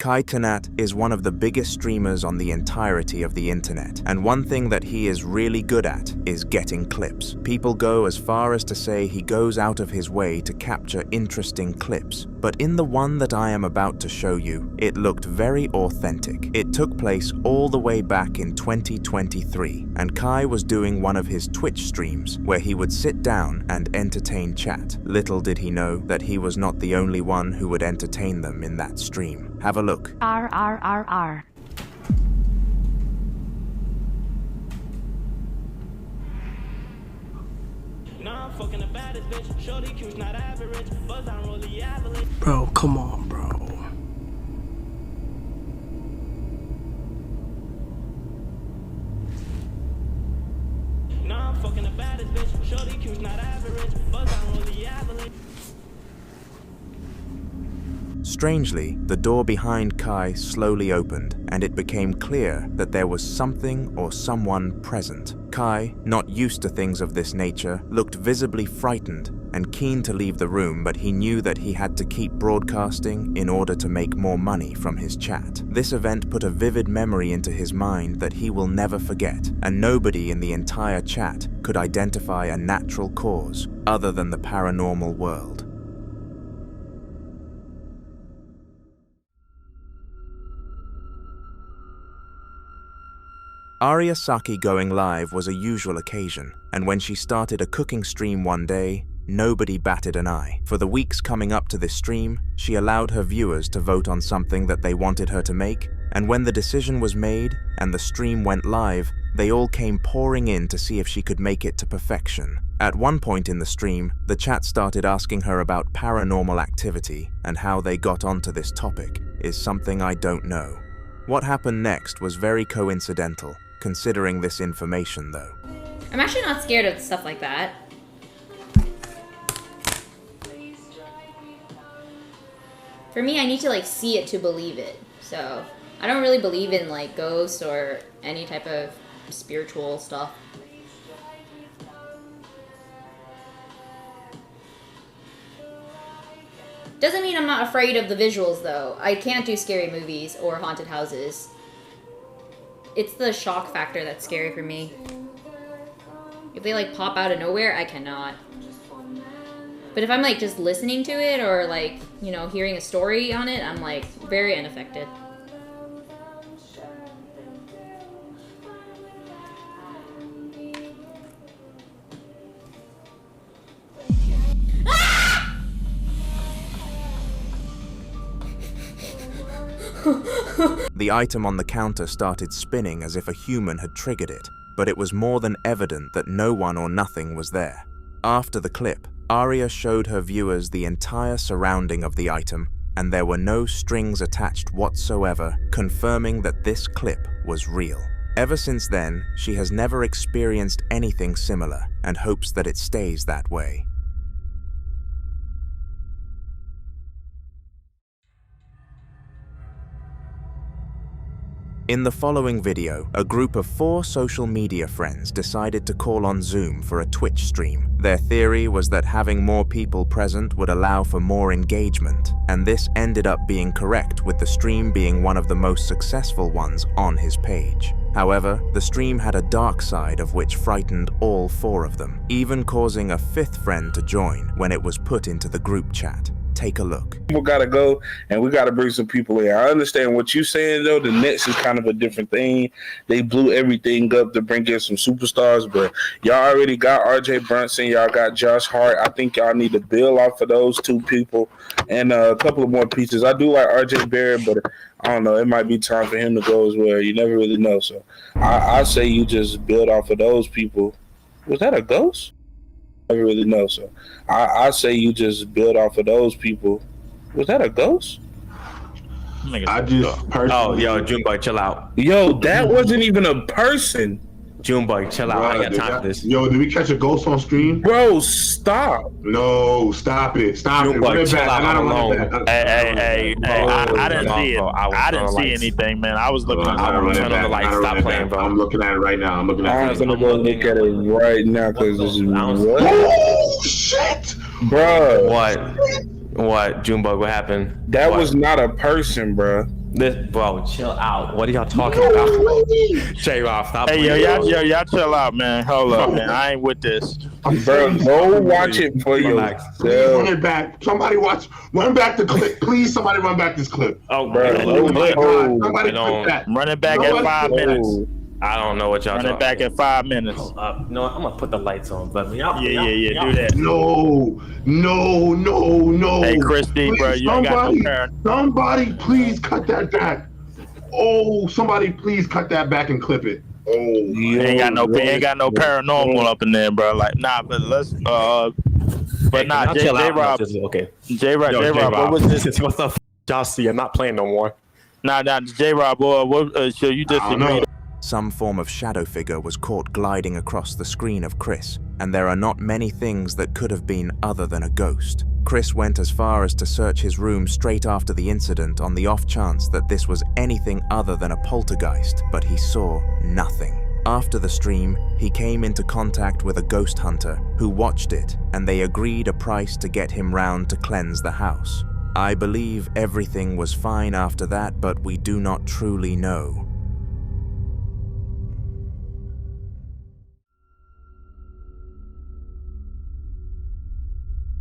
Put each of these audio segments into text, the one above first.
Cenat is one of the biggest streamers on the entirety of the internet, and one thing that he is really good at is getting clips. People go as far as to say he goes out of his way to capture interesting clips, but in the one that I am about to show you, it looked very authentic. It took place all the way back in 2023, and Kai was doing one of his Twitch streams where he would sit down and entertain chat. Little did he know that he was not the only one who would entertain them in that stream. Have a look. R. Bro, come on, bro. Strangely, the door behind Kai slowly opened, and it became clear that there was something or someone present. Kai, not used to things of this nature, looked visibly frightened and keen to leave the room, but he knew that he had to keep broadcasting in order to make more money from his chat. This event put a vivid memory into his mind that he will never forget, and nobody in the entire chat could identify a natural cause other than the paranormal world. Aryasaki going live was a usual occasion, and when she started a cooking stream one day, nobody batted an eye. For the weeks coming up to this stream, she allowed her viewers to vote on something that they wanted her to make, and when the decision was made and the stream went live, they all came pouring in to see if she could make it to perfection. At one point in the stream, the chat started asking her about paranormal activity, and how they got onto this topic is something I don't know. What happened next was very coincidental, considering this information though. I'm actually not scared of stuff like that. For me, I need to like see it to believe it. So I don't really believe in like ghosts or any type of spiritual stuff. Doesn't mean I'm not afraid of the visuals though. I can't do scary movies or haunted houses. It's the shock factor that's scary for me. If they like pop out of nowhere, I cannot. But if I'm like just listening to it or like, you know, hearing a story on it, I'm like very unaffected. The item on the counter started spinning as if a human had triggered it, but it was more than evident that no one or nothing was there. After the clip, Arya showed her viewers the entire surrounding of the item, and there were no strings attached whatsoever, confirming that this clip was real. Ever since then, she has never experienced anything similar, and hopes that it stays that way. In the following video, a group of 4 social media friends decided to call on Zoom for a Twitch stream. Their theory was that having more people present would allow for more engagement, and this ended up being correct, with the stream being one of the most successful ones on his page. However, the stream had a dark side of which frightened all 4 of them, even causing a 5th friend to join when it was put into the group chat. Take a look. People gotta go, and we gotta bring some people in. I understand what you're saying, though. The Nets is kind of a different thing. They blew everything up to bring in some superstars, but y'all already got R.J. Brunson. Y'all got Josh Hart. I think y'all need to build off of those 2 people and a couple of more pieces. I do like R.J. Barrett, but I don't know. It might be time for him to go as well. You never really know. So I say you just build off of those people. Was that a ghost? Never really know. So I say you just build off of those people. Was that a ghost? I just personally... Oh, yo, Junebug, chill out. Yo, that wasn't even a person. Junebug, chill out. I ain't got time for this. Yo, did we catch a ghost on stream? Bro, stop. No, stop it. Stop Junebug, it. Run it chill back. out. I gotta run it Alone. back. Hey, I didn't see it. I didn't see anything, man. I was looking at turn on the lights. Stop playing, bro. I'm looking at it right now. I'm looking at it. I'm gonna go look at it right now because this is what? Oh, shit. Bro. What, Junebug, what happened? That was not a person, bro. Bro, chill out. What are y'all talking about? J-Rob, stop. Hey, y'all chill out, man. Hold up, man. I ain't with this. Bro, go watch it for yourself. Run it back. Somebody run back the clip. Please, somebody run back this clip. Oh, Bro, Somebody clip that. Run it back at 5 minutes. I don't know what y'all Run it back at 5 minutes. No, I'm gonna put the lights on, but Yeah, do that. No. Hey, Christy, bro, you ain't got no parent. Somebody please cut that back. Oh, somebody please cut that back and clip it. Oh, Ain't got no paranormal up in there, bro. Like, nah, but let's but nah, J-Rob. Okay. J-Rob, what was this? What the y'all see? I'm not playing no more. Nah, J-Rob, what so you just agreed? Some form of shadow figure was caught gliding across the screen of Chris, and there are not many things that could have been other than a ghost. Chris went as far as to search his room straight after the incident on the off chance that this was anything other than a poltergeist, but he saw nothing. After the stream, he came into contact with a ghost hunter who watched it, and they agreed a price to get him round to cleanse the house. I believe everything was fine after that, but we do not truly know.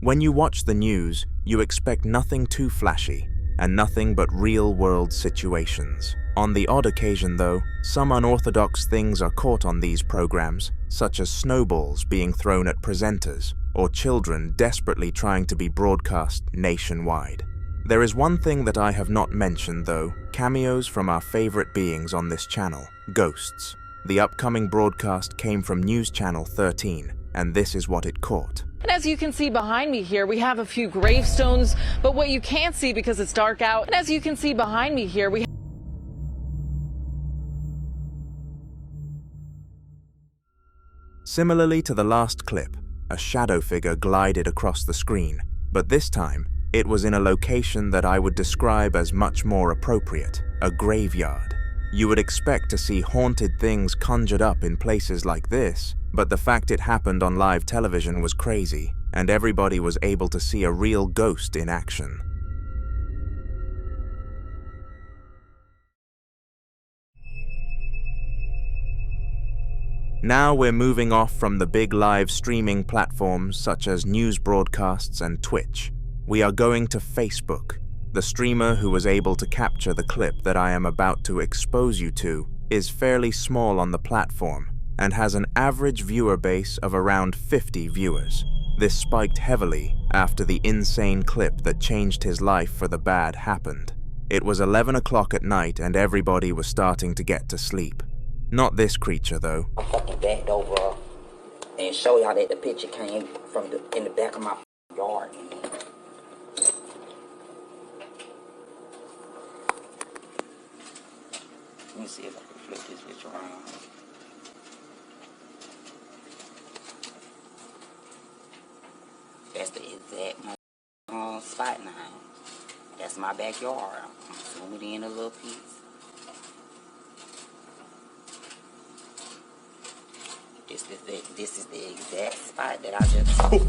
When you watch the news, you expect nothing too flashy, and nothing but real-world situations. On the odd occasion, though, some unorthodox things are caught on these programs, such as snowballs being thrown at presenters, or children desperately trying to be broadcast nationwide. There is one thing that I have not mentioned, though: cameos from our favorite beings on this channel, ghosts. The upcoming broadcast came from News Channel 13, and this is what it caught. And as you can see behind me here, we have a few gravestones, but what you can't see because it's dark out, and as you can see behind me here, we Similarly to the last clip, a shadow figure glided across the screen, but this time, it was in a location that I would describe as much more appropriate, a graveyard. You would expect to see haunted things conjured up in places like this, but the fact it happened on live television was crazy, and everybody was able to see a real ghost in action. Now we're moving off from the big live streaming platforms such as news broadcasts and Twitch. We are going to Facebook. The streamer who was able to capture the clip that I am about to expose you to is fairly small on the platform and has an average viewer base of around 50 viewers. This spiked heavily after the insane clip that changed his life for the bad happened. It was 11 o'clock at night and everybody was starting to get to sleep. Not this creature, though. I fucking backed over and show y'all that the picture came from in the back of my yard. Let me see if I can flip this bitch around. That's the exact spot now. That's my backyard. I'm zooming in a little piece. This is the exact spot that I just. Hold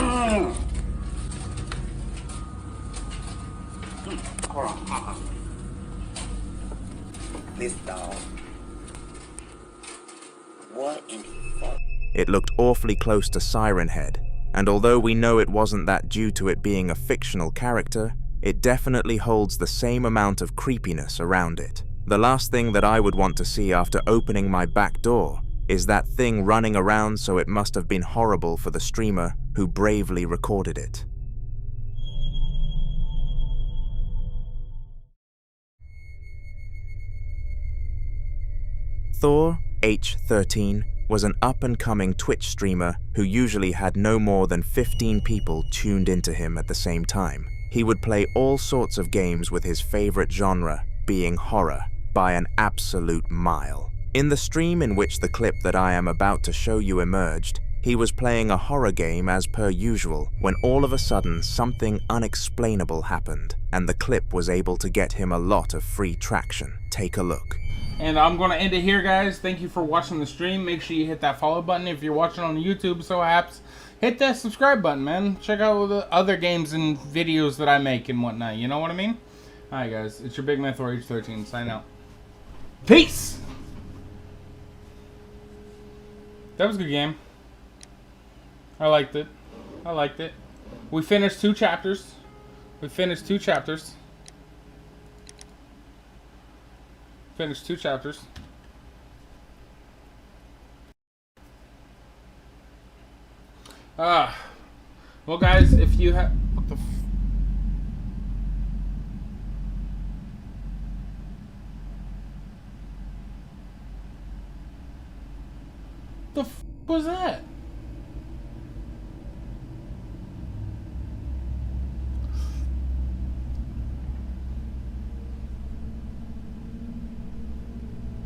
on. This dog. What in the fuck? It looked awfully close to Siren Head, and although we know it wasn't that due to it being a fictional character, it definitely holds the same amount of creepiness around it. The last thing that I would want to see after opening my back door is that thing running around, so it must have been horrible for the streamer who bravely recorded it. Thor H13 was an up-and-coming Twitch streamer who usually had no more than 15 people tuned into him at the same time. He would play all sorts of games with his favorite genre being horror by an absolute mile. In the stream in which the clip that I am about to show you emerged, he was playing a horror game as per usual when all of a sudden something unexplainable happened, and the clip was able to get him a lot of free traction. Take a look. And I'm going to end it here, guys. Thank you for watching the stream. Make sure you hit that follow button if you're watching on YouTube, so apps. hit that subscribe button, man. Check out the other games and videos that I make and whatnot. You know what I mean? Alright, guys. It's your big man Thor H13. Sign out. Peace! That was a good game. I liked it. I liked it. We finished 2 chapters. Finished 2 chapters. Well, guys, if you have... What the f... The f was that?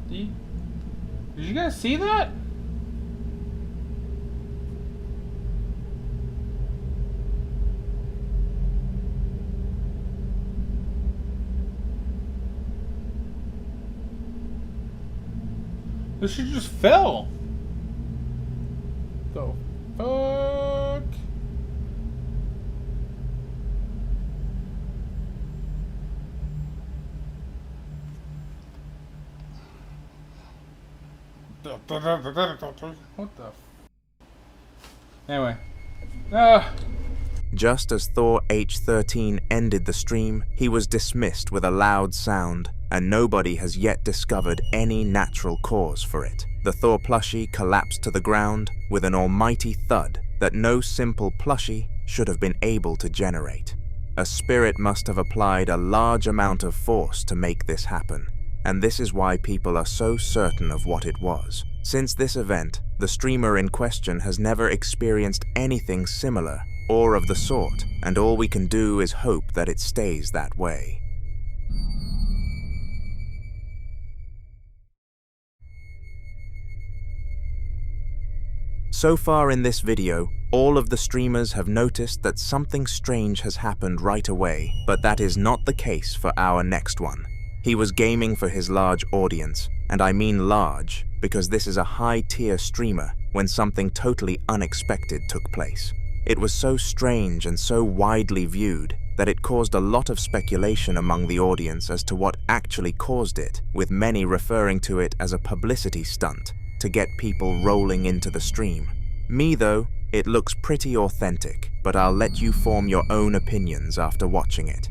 Did you guys see that? This shit just fell. The fuck? What the? Anyway. Just as Thor H13 ended the stream, he was dismissed with a loud sound, and nobody has yet discovered any natural cause for it. The Thor plushie collapsed to the ground with an almighty thud that no simple plushie should have been able to generate. A spirit must have applied a large amount of force to make this happen, and this is why people are so certain of what it was. Since this event, the streamer in question has never experienced anything similar or of the sort, and all we can do is hope that it stays that way. So far in this video, all of the streamers have noticed that something strange has happened right away, but that is not the case for our next one. He was gaming for his large audience, and I mean large because this is a high-tier streamer when something totally unexpected took place. It was so strange and so widely viewed that it caused a lot of speculation among the audience as to what actually caused it, with many referring to it as a publicity stunt to get people rolling into the stream. Me though, it looks pretty authentic, but I'll let you form your own opinions after watching it.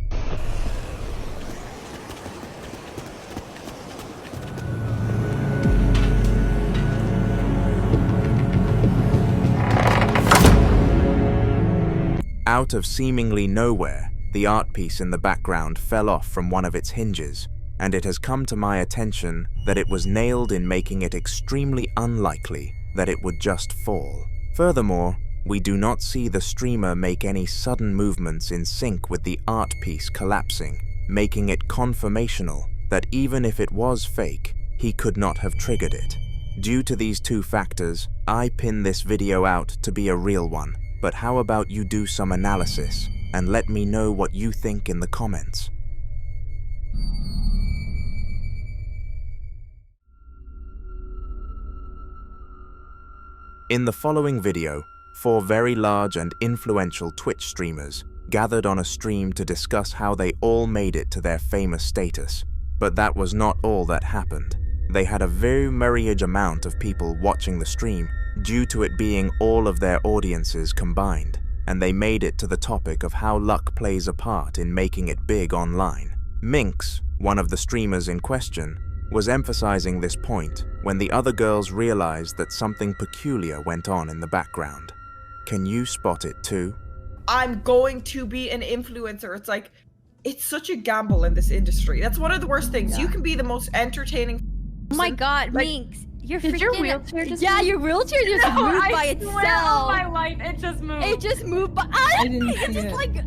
Out of seemingly nowhere, the art piece in the background fell off from one of its hinges, and it has come to my attention that it was nailed in making it extremely unlikely that it would just fall. Furthermore, we do not see the streamer make any sudden movements in sync with the art piece collapsing, making it confirmational that even if it was fake, he could not have triggered it. Due to these 2 factors, I pin this video out to be a real one, but how about you do some analysis and let me know what you think in the comments. In the following video, 4 very large and influential Twitch streamers gathered on a stream to discuss how they all made it to their famous status. But that was not all that happened. They had a very myriad amount of people watching the stream due to it being all of their audiences combined, and they made it to the topic of how luck plays a part in making it big online. Minkx, one of the streamers in question, was emphasizing this point when the other girls realized that something peculiar went on in the background. Can you spot it too? I'm going to be an influencer. It's like, it's such a gamble in this industry. That's one of the worst things. Yeah. You can be the most entertaining person. Oh my god, like, Minkx, Did your wheelchair just Yeah, move? your wheelchair just moved by itself. I swear on my life, it just moved. It just moved by... I didn't see just it. Like...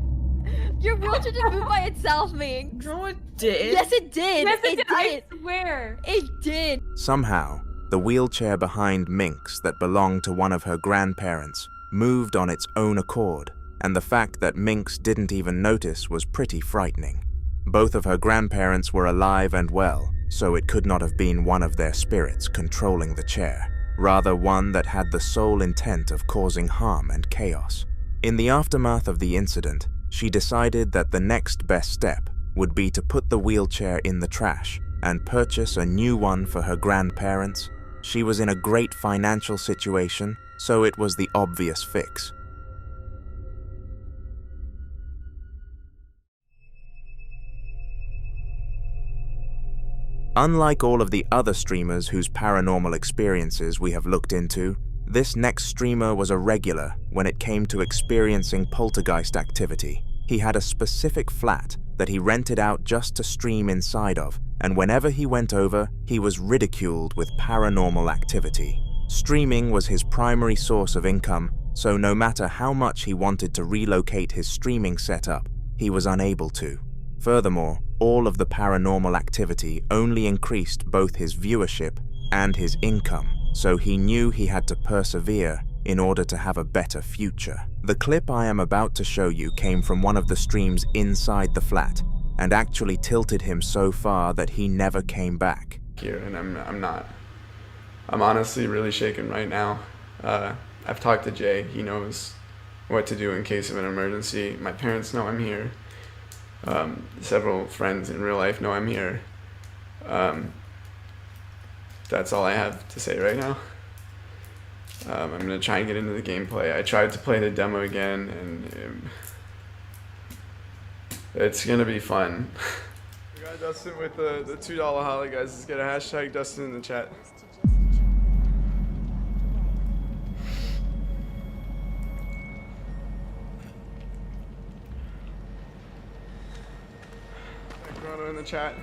Your wheelchair just moved by itself, Minkx. No, it did. Yes, it did. Yes, it did. did. I swear. It did. Somehow, the wheelchair behind Minkx that belonged to one of her grandparents moved on its own accord, and the fact that Minkx didn't even notice was pretty frightening. Both of her grandparents were alive and well, so it could not have been one of their spirits controlling the chair. rather one that had the sole intent of causing harm and chaos. In the aftermath of the incident, she decided that the next best step would be to put the wheelchair in the trash and purchase a new one for her grandparents. She was in a great financial situation, so it was the obvious fix. Unlike all of the other streamers whose paranormal experiences we have looked into, this next streamer was a regular when it came to experiencing poltergeist activity. He had a specific flat that he rented out just to stream inside of, and whenever he went over, he was ridiculed with paranormal activity. Streaming was his primary source of income, so no matter how much he wanted to relocate his streaming setup, he was unable to. Furthermore, all of the paranormal activity only increased both his viewership and his income, so he knew he had to persevere in order to have a better future. The clip I am about to show you came from one of the streams inside the flat, and actually tilted him so far that he never came back. Here, and I'm honestly really shaken right now. I've talked to Jay. He knows what to do in case of an emergency. My parents know I'm here. Several friends in real life know I'm here. That's all I have to say right now. I'm gonna try and get into the gameplay. I tried to play the demo again, and it's gonna be fun. We got Dustin with the $2 holly, guys. Let's get a hashtag Dustin in the chat. Toronto in the chat.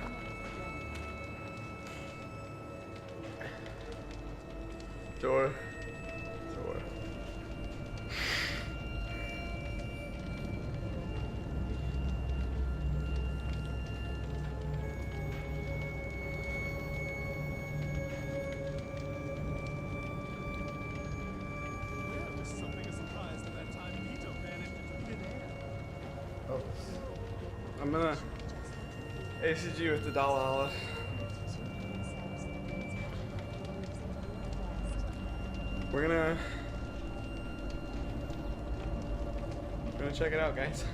Door. I'm gonna ACG with the $1. We're gonna check it out, guys.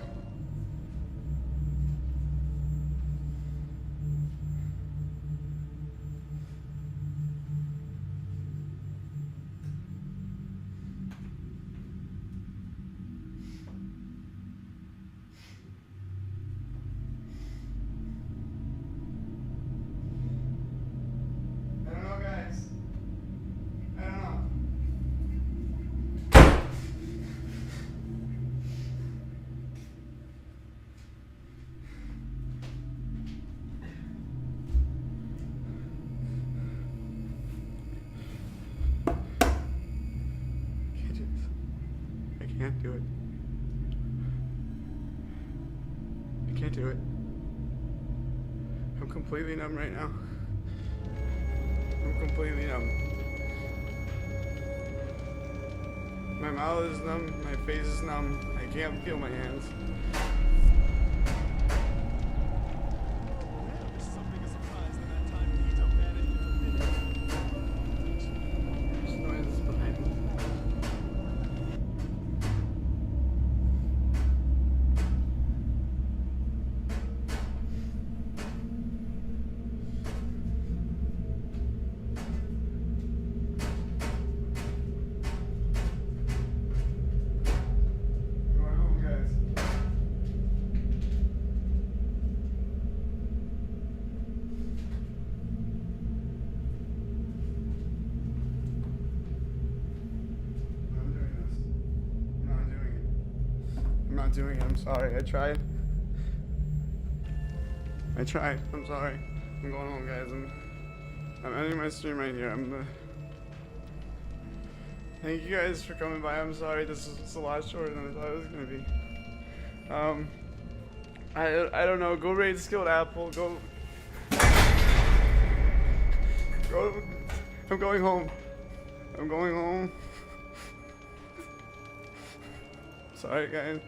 I can't do it. I can't do it. I'm completely numb right now. I'm completely numb. My mouth is numb, my face is numb, I can't feel my hands. Doing it. I'm sorry. I tried. I'm sorry. I'm going home, guys. I'm ending my stream right here. Thank you guys for coming by. I'm sorry. This is a lot shorter than I thought it was gonna be. I don't know. Go raid Skilled Apple. Go. I'm going home. I'm going home. Sorry, guys.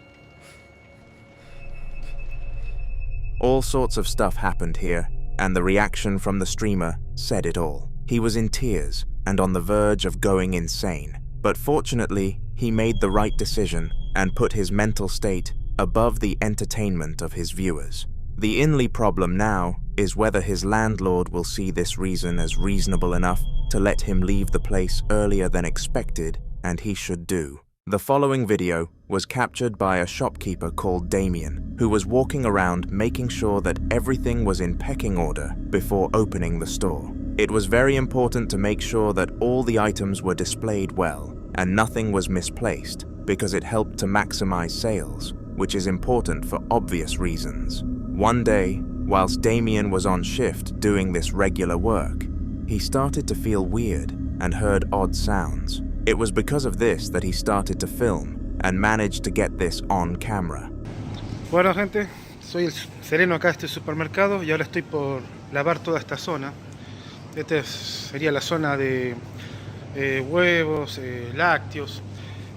All sorts of stuff happened here, and the reaction from the streamer said it all. He was in tears and on the verge of going insane. But fortunately, he made the right decision and put his mental state above the entertainment of his viewers. The only problem now is whether his landlord will see this reason as reasonable enough to let him leave the place earlier than expected, and he should do. The following video was captured by a shopkeeper called Damian, who was walking around making sure that everything was in pecking order before opening the store. It was very important to make sure that all the items were displayed well and nothing was misplaced, because it helped to maximize sales, which is important for obvious reasons. One day, whilst Damian was on shift doing this regular work, he started to feel weird and heard odd sounds. It was because of this that he started to film and managed to get this on camera. Bueno, gente, soy el sereno acá de este supermercado y ahora estoy por lavar toda esta zona. Esta sería la zona de huevos, lácteos.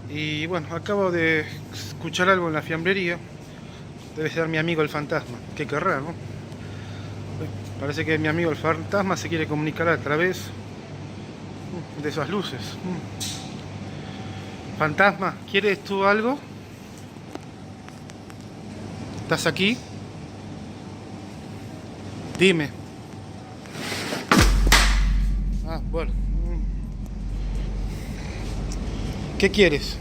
Y bueno, acabo de escuchar algo en la fiambrería. Debe ser mi amigo el fantasma. ¿Qué querrá, no? Parece que mi amigo el fantasma se quiere comunicar a través de esas luces. Fantasma, ¿quieres tú algo? ¿Estás aquí? Dime. Ah, bueno. ¿Qué quieres?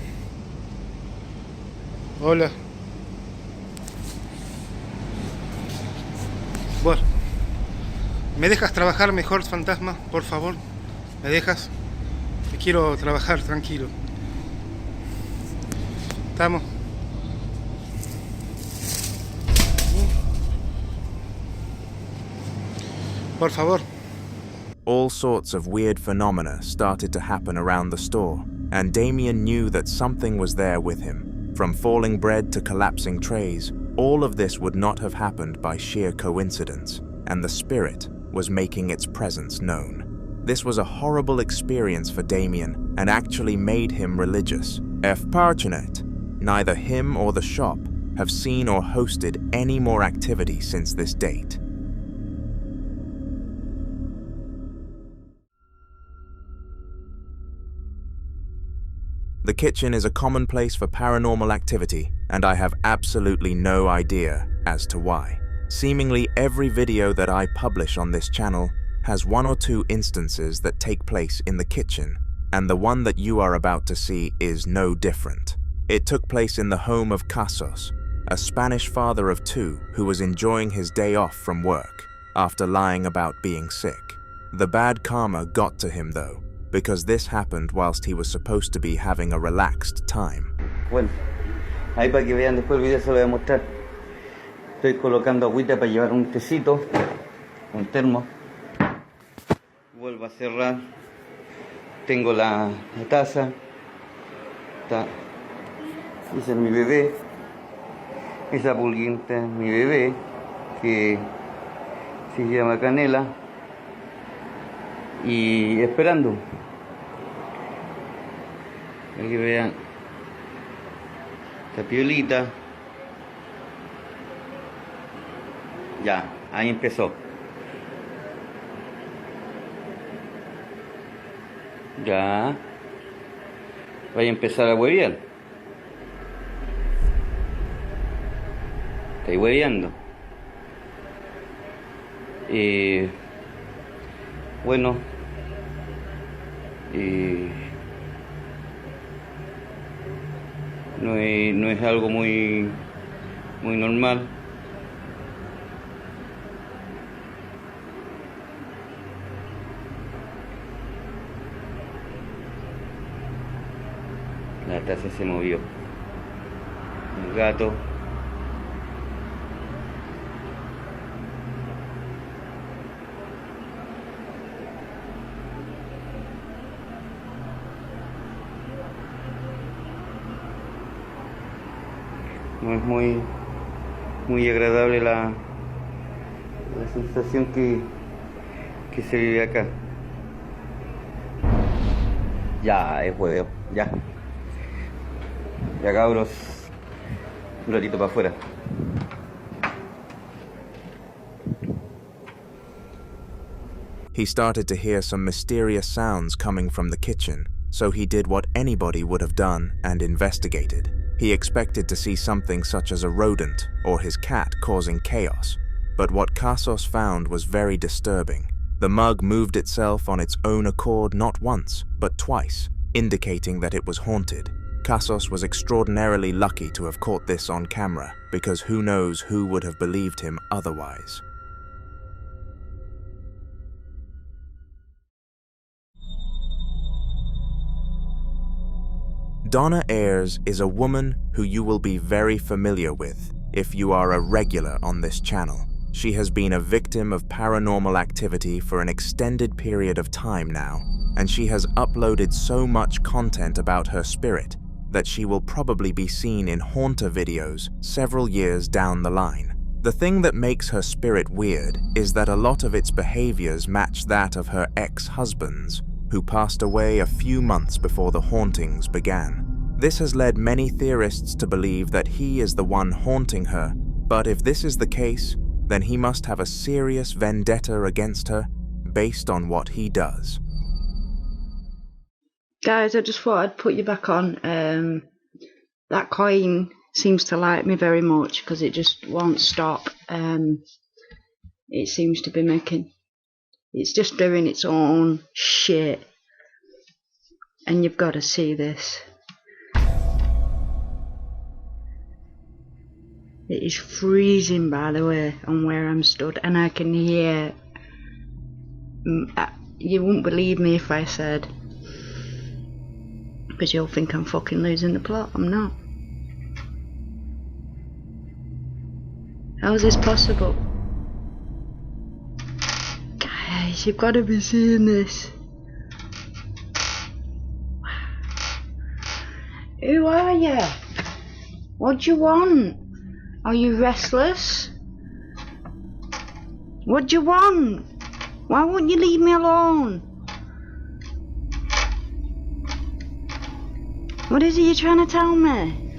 Hola. Bueno. ¿Me dejas trabajar mejor, fantasma? Por favor. ¿Me dejas? Me quiero trabajar tranquilo. ¿Estamos? Por favor. All sorts of weird phenomena started to happen around the store, and Damian knew that something was there with him. From falling bread to collapsing trays, all of this would not have happened by sheer coincidence, and the spirit was making its presence known. This was a horrible experience for Damian and actually made him religious. Fortunate, neither him or the shop have seen or hosted any more activity since this date. The kitchen is a common place for paranormal activity, and I have absolutely no idea as to why. Seemingly every video that I publish on this channel has one or two instances that take place in the kitchen, and the one that you are about to see is no different. It took place in the home of Kasos, a Spanish father of two who was enjoying his day off from work after lying about being sick. The bad karma got to him though, because this happened whilst he was supposed to be having a relaxed time. Bueno, ahí para que vean después el video se lo voy a mostrar. Estoy colocando agüita para llevar un tecito, un termo. Vuelvo a cerrar. Tengo la taza. Esa es mi bebé. Esa pulguita es mi bebé, que se llama Canela. Y esperando. Aquí vean esta piolita. Ya, ahí empezó. Ya. Voy a empezar a huevear. Estoy hueveando. Bueno. No es algo muy normal. La taza se movió. El gato. No es muy agradable la sensación que se vive acá. Ya, es hueveo, ya. Ya cabros, un ratito para afuera. He started to hear some mysterious sounds coming from the kitchen, so he did what anybody would have done and investigated. He expected to see something such as a rodent or his cat causing chaos, but what Kasos found was very disturbing. The mug moved itself on its own accord not once, but twice, indicating that it was haunted. Kasos was extraordinarily lucky to have caught this on camera, because who knows who would have believed him otherwise. Donna Ayres is a woman who you will be very familiar with if you are a regular on this channel. She has been a victim of paranormal activity for an extended period of time now, and she has uploaded so much content about her spirit that she will probably be seen in haunter videos several years down the line. The thing that makes her spirit weird is that a lot of its behaviors match that of her ex-husbands, who passed away a few months before the hauntings began. This has led many theorists to believe that he is the one haunting her, but if this is the case, then he must have a serious vendetta against her based on what he does. Guys, I just thought I'd put you back on. That coin seems to like me very much because it just won't stop. It seems to be making... It's just doing its own shit. And you've got to see this. It is freezing, by the way, on where I'm stood, and I can hear... You wouldn't believe me if I said... Because you'll think I'm fucking losing the plot. I'm not. How is this possible? Guys, you've got to be seeing this. Who are you? What do you want? Are you restless? What do you want? Why won't you leave me alone? What is it you're trying to tell me?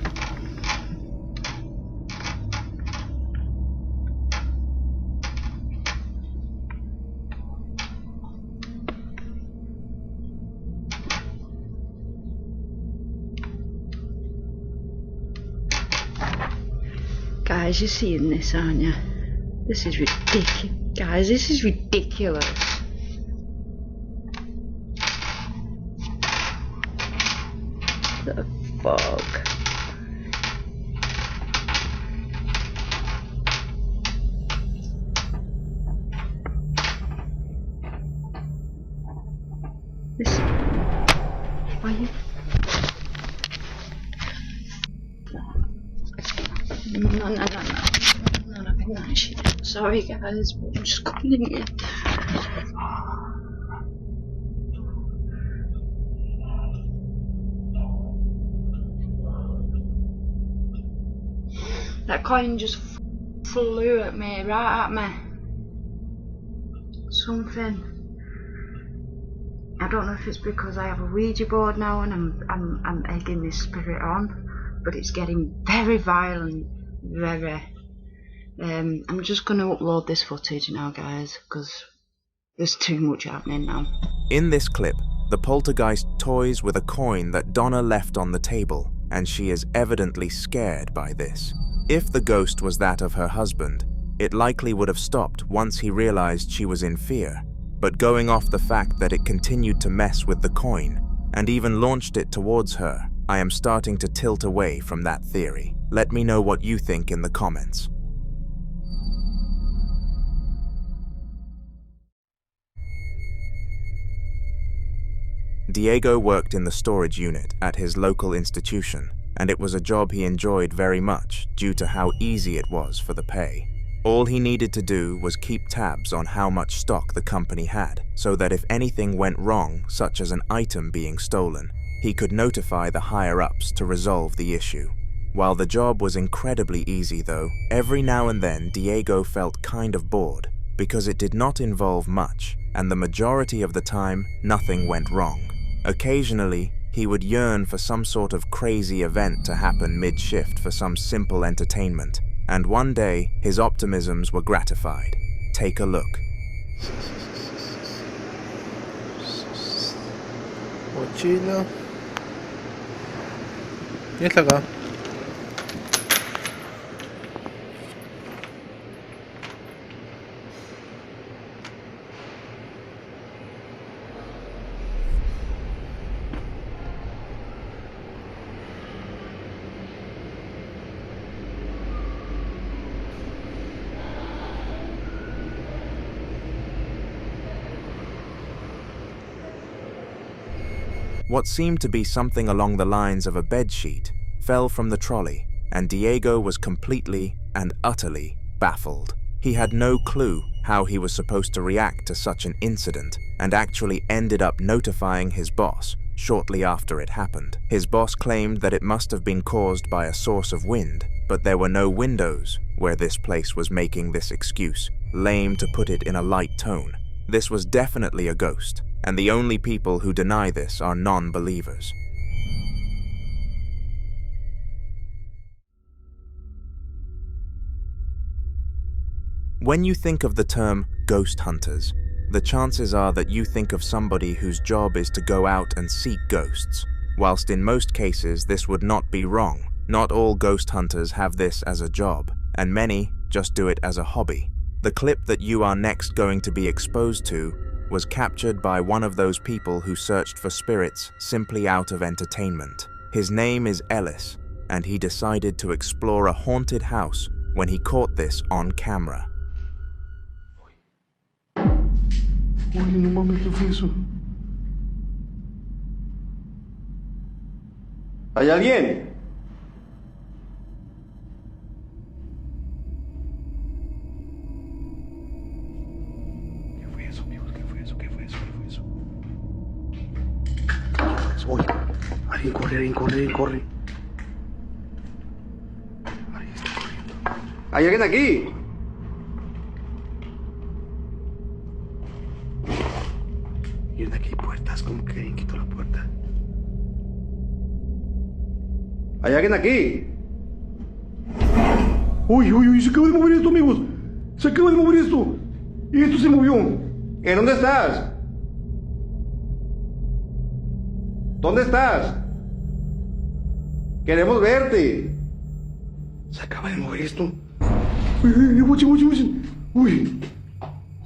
Guys, you're seeing this, aren't you? This is ridiculous. Guys, this is ridiculous. The fuck? This... Why you... No, shit. Sorry guys, but I'm just coming in here. That coin just flew at me, right at me. Something. I don't know if it's because I have a Ouija board now and I'm egging this spirit on, but it's getting very violent, very. I'm just going to upload this footage now, guys, because there's too much happening now. In this clip, the poltergeist toys with a coin that Donna left on the table, and she is evidently scared by this. If the ghost was that of her husband, it likely would have stopped once he realized she was in fear, but going off the fact that it continued to mess with the coin, and even launched it towards her, I am starting to tilt away from that theory. Let me know what you think in the comments. Diego worked in the storage unit at his local institution, and it was a job he enjoyed very much due to how easy it was for the pay. All he needed to do was keep tabs on how much stock the company had, so that if anything went wrong, such as an item being stolen, he could notify the higher-ups to resolve the issue. While the job was incredibly easy though, every now and then Diego felt kind of bored, because it did not involve much, and the majority of the time, nothing went wrong. Occasionally, he would yearn for some sort of crazy event to happen mid-shift for some simple entertainment, and one day, his optimisms were gratified. Take a look. Mochila. Y está acá. What seemed to be something along the lines of a bedsheet fell from the trolley, and Diego was completely and utterly baffled. He had no clue how he was supposed to react to such an incident, and actually ended up notifying his boss shortly after it happened. His boss claimed that it must have been caused by a source of wind, but there were no windows where this place was making this excuse, lame to put it in a light tone. This was definitely a ghost, and the only people who deny this are non-believers. When you think of the term ghost hunters, the chances are that you think of somebody whose job is to go out and seek ghosts. Whilst in most cases this would not be wrong, not all ghost hunters have this as a job, and many just do it as a hobby. The clip that you are next going to be exposed to was captured by one of those people who searched for spirits simply out of entertainment. His name is Ellis, and he decided to explore a haunted house when he caught this on camera. Oye, no mames, ¿qué fue eso? ¿Hay alguien? Oye, alguien corre, alguien corre, alguien corre. Alguien está corriendo. ¿Hay alguien aquí? Miren, aquí hay puertas, como que alguien quitó la puerta. ¿Hay alguien aquí? Uy, uy, uy, se acaba de mover esto, amigos. Se acaba de mover esto. Y esto se movió. ¿En dónde estás? ¿Dónde estás? Queremos verte. Se acaba de mover esto. Uy, uy, uy, uy, uy. Uy,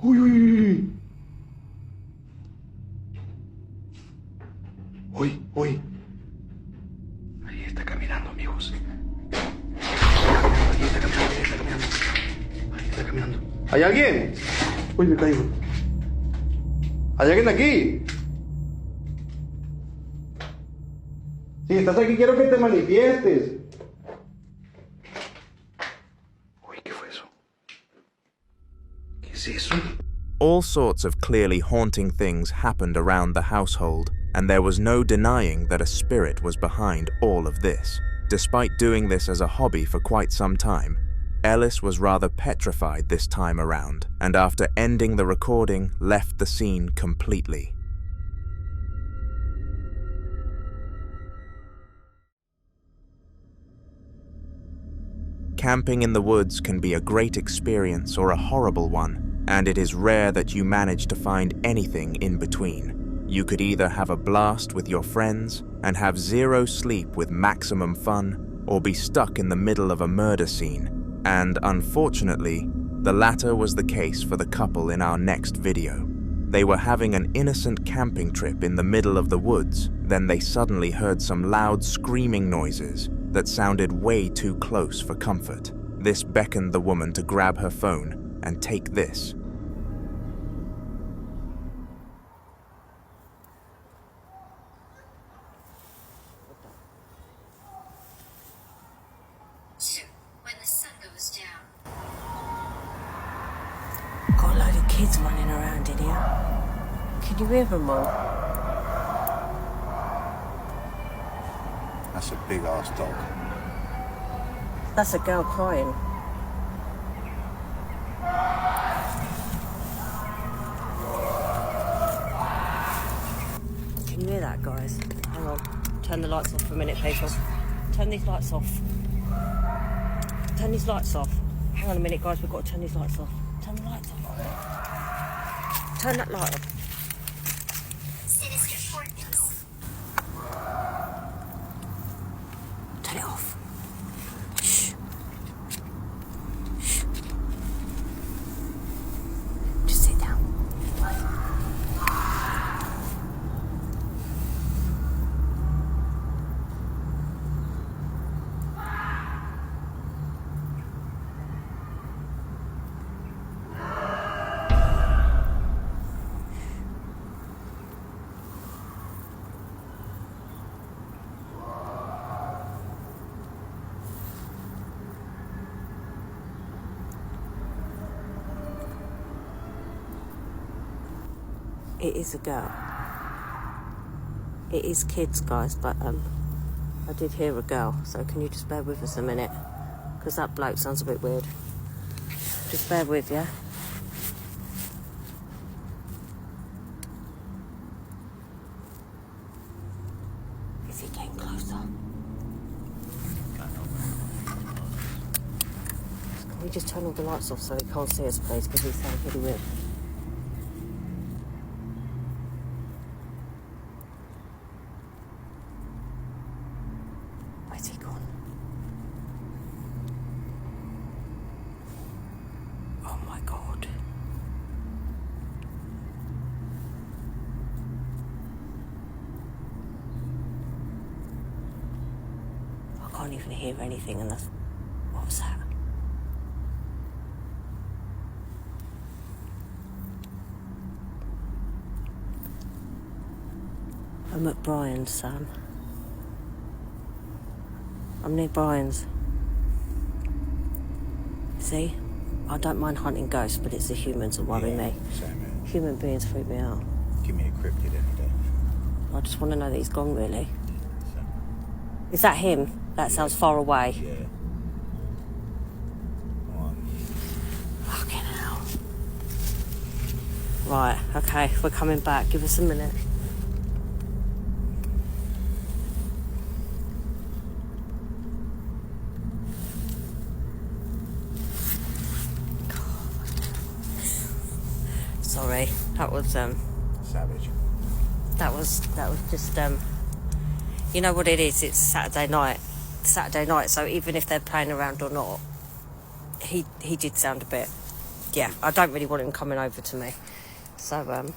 uy, uy. Uy, uy. Ahí está caminando, amigos. Ahí está caminando, ahí está caminando. Ahí está caminando. ¿Hay alguien? Uy, me caigo. ¿Hay alguien aquí? Si estás aquí, quiero que te manifiestes. Uy, ¿qué fue eso? ¿Qué es eso? All sorts of clearly haunting things happened around the household, and there was no denying that a spirit was behind all of this. Despite doing this as a hobby for quite some time, Ellis was rather petrified this time around, and after ending the recording, left the scene completely. Camping in the woods can be a great experience or a horrible one, and it is rare that you manage to find anything in between. You could either have a blast with your friends and have zero sleep with maximum fun, or be stuck in the middle of a murder scene, and unfortunately, the latter was the case for the couple in our next video. They were having an innocent camping trip in the middle of the woods, then they suddenly heard some loud screaming noises that sounded way too close for comfort. This beckoned the woman to grab her phone and take this. When the sun goes down. Got a load of kids running around in here. Can you hear them all? That's a big ass dog. That's a girl crying. Can you hear that, guys? Hang on. Turn the lights off for a minute, people. Turn these lights off. Turn these lights off. Hang on a minute, guys. We've got to turn these lights off. Turn the lights off. Turn that light off. It is a girl. It is kids, guys, but I did hear a girl, so can you just bear with us a minute? Because that bloke sounds a bit weird. Just bear with, yeah? Is he getting closer? Can we just turn all the lights off so he can't see us, please? Because he sounds really weird. Where's he gone? Oh my God. I can't even hear anything, and that's... What was that? I'm at Brian's, Sam. I'm near Brian's. See? I don't mind hunting ghosts, but it's the humans that worry me. Human beings freak me out. Give me a cryptid any day. I just want to know that he's gone, really. Is that him? That sounds far away. Yeah. Fucking hell. Right, okay, we're coming back. Give us a minute. Sorry, that was savage. That was just you know what it is, it's Saturday night, so even if they're playing around or not, he did sound a bit, yeah, I don't really want him coming over to me, so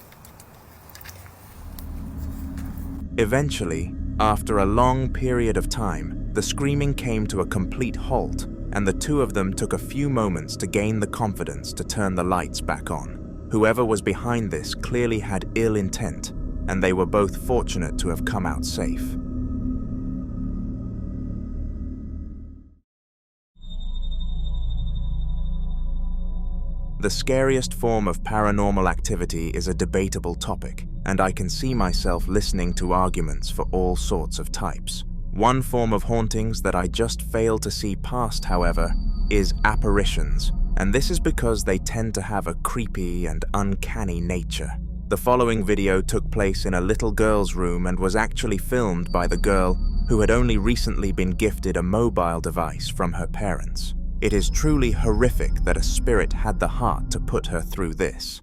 Eventually, after a long period of time, the screaming came to a complete halt, and the two of them took a few moments to gain the confidence to turn the lights back on. Whoever was behind this clearly had ill intent, and they were both fortunate to have come out safe. The scariest form of paranormal activity is a debatable topic, and I can see myself listening to arguments for all sorts of types. One form of hauntings that I just fail to see past, however, is apparitions, and this is because they tend to have a creepy and uncanny nature. The following video took place in a little girl's room and was actually filmed by the girl who had only recently been gifted a mobile device from her parents. It is truly horrific that a spirit had the heart to put her through this.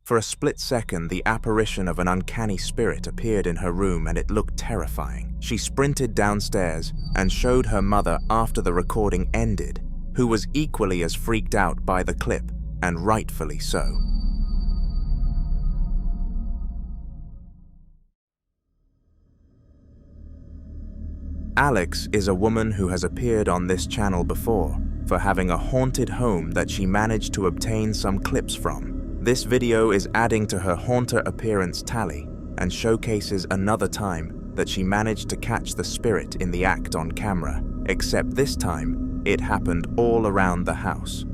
For a split second, the apparition of an uncanny spirit appeared in her room and it looked terrifying. She sprinted downstairs and showed her mother after the recording ended, who was equally as freaked out by the clip, and rightfully so. Alex is a woman who has appeared on this channel before for having a haunted home that she managed to obtain some clips from. This video is adding to her haunter appearance tally and showcases another time that she managed to catch the spirit in the act on camera, except this time it happened all around the house.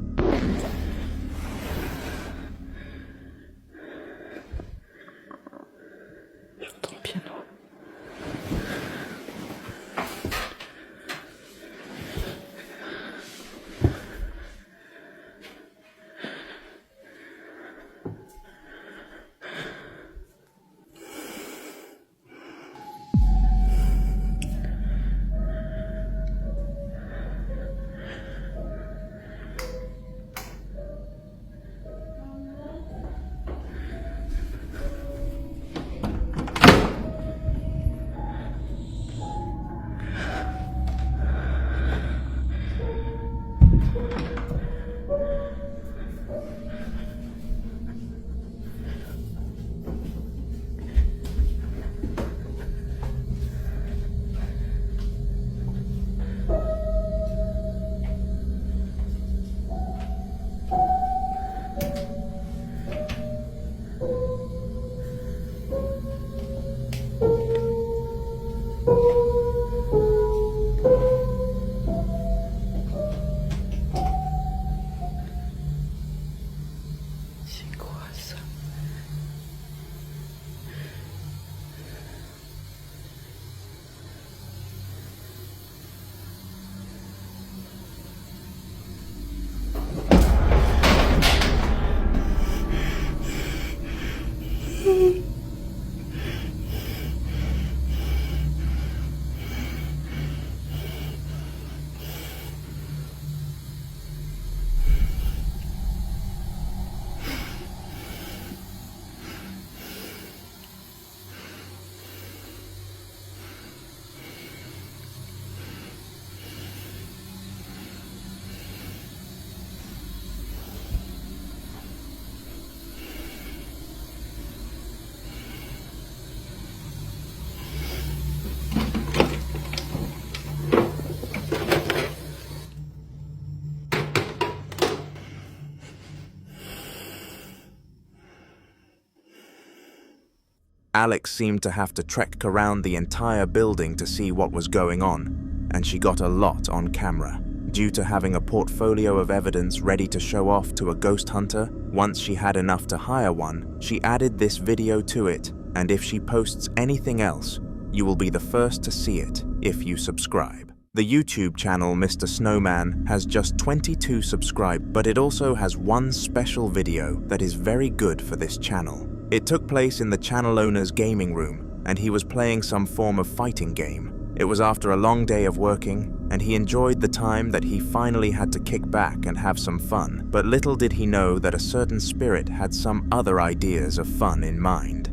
Alex seemed to have to trek around the entire building to see what was going on, and she got a lot on camera. Due to having a portfolio of evidence ready to show off to a ghost hunter, once she had enough to hire one, she added this video to it, and if she posts anything else, you will be the first to see it if you subscribe. The YouTube channel Mr. Snowman has just 22 subscribers, but it also has one special video that is very good for this channel. It took place in the channel owner's gaming room, and he was playing some form of fighting game. It was after a long day of working, and he enjoyed the time that he finally had to kick back and have some fun, but little did he know that a certain spirit had some other ideas of fun in mind.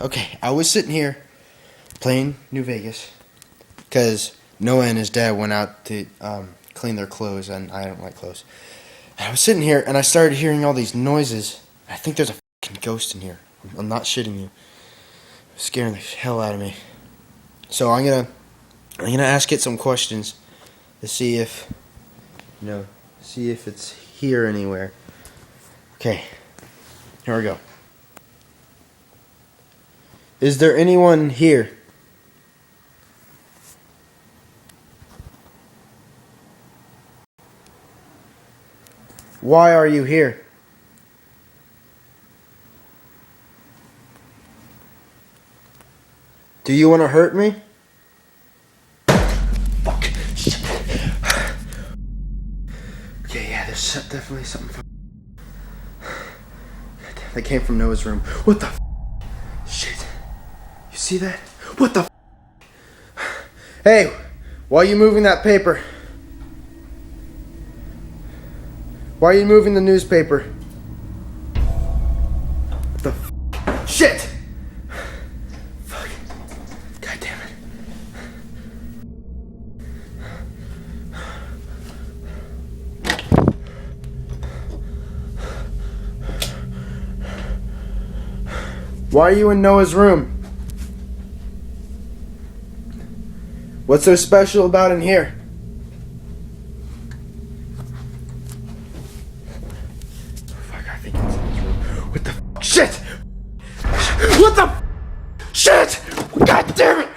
Okay, I was sitting here playing New Vegas because Noah and his dad went out to clean their clothes, and I don't like clothes. And I was sitting here and I started hearing all these noises. I think there's a fucking ghost in here. I'm not shitting you. It's scaring the hell out of me. So I'm gonna ask it some questions to see if it's here anywhere. Okay, here we go. Is there anyone here? Why are you here? Do you want to hurt me? Fuck. Shit. Okay, yeah, there's definitely something. That came from Noah's room. What the shit? You see that? What the Hey, why are you moving that paper? Why are you moving the newspaper? What the shit? Fuck. God damn it. Why are you in Noah's room? What's so special about in here? Fuck, I think it's in his room. What the shit? What the shit? God damn it!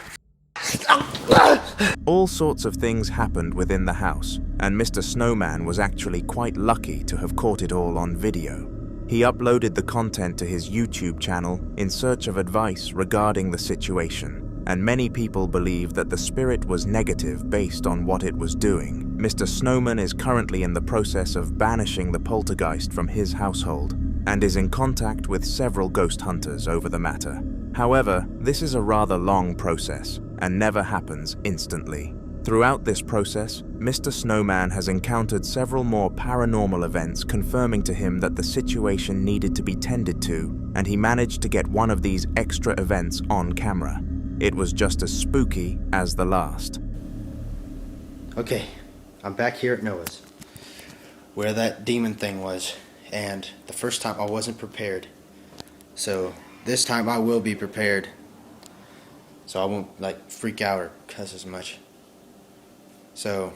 All sorts of things happened within the house, and Mr. Snowman was actually quite lucky to have caught it all on video. He uploaded the content to his YouTube channel in search of advice regarding the situation, and many people believe that the spirit was negative based on what it was doing. Mr. Snowman is currently in the process of banishing the poltergeist from his household, and is in contact with several ghost hunters over the matter. However, this is a rather long process, and never happens instantly. Throughout this process, Mr. Snowman has encountered several more paranormal events confirming to him that the situation needed to be tended to, and he managed to get one of these extra events on camera. It was just as spooky as the last. Okay, I'm back here at Noah's, where that demon thing was, and the first time I wasn't prepared. So this time I will be prepared, so I won't freak out or cuss as much. So,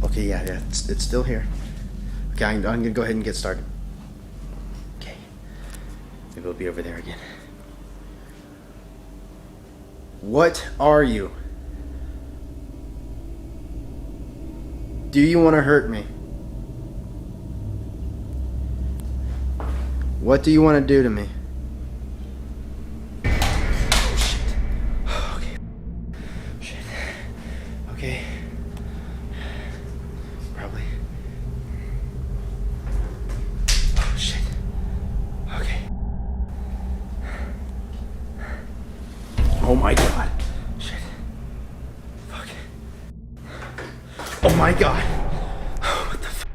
okay, yeah, it's still here. Okay, I'm gonna go ahead and get started. Okay, maybe it'll be over there again. What are you? Do you want to hurt me? What do you want to do to me? Oh, shit. Okay. Shit. Okay. Probably. Oh, shit. Okay. Oh my god. Shit. Fuck. Oh my god. What the f?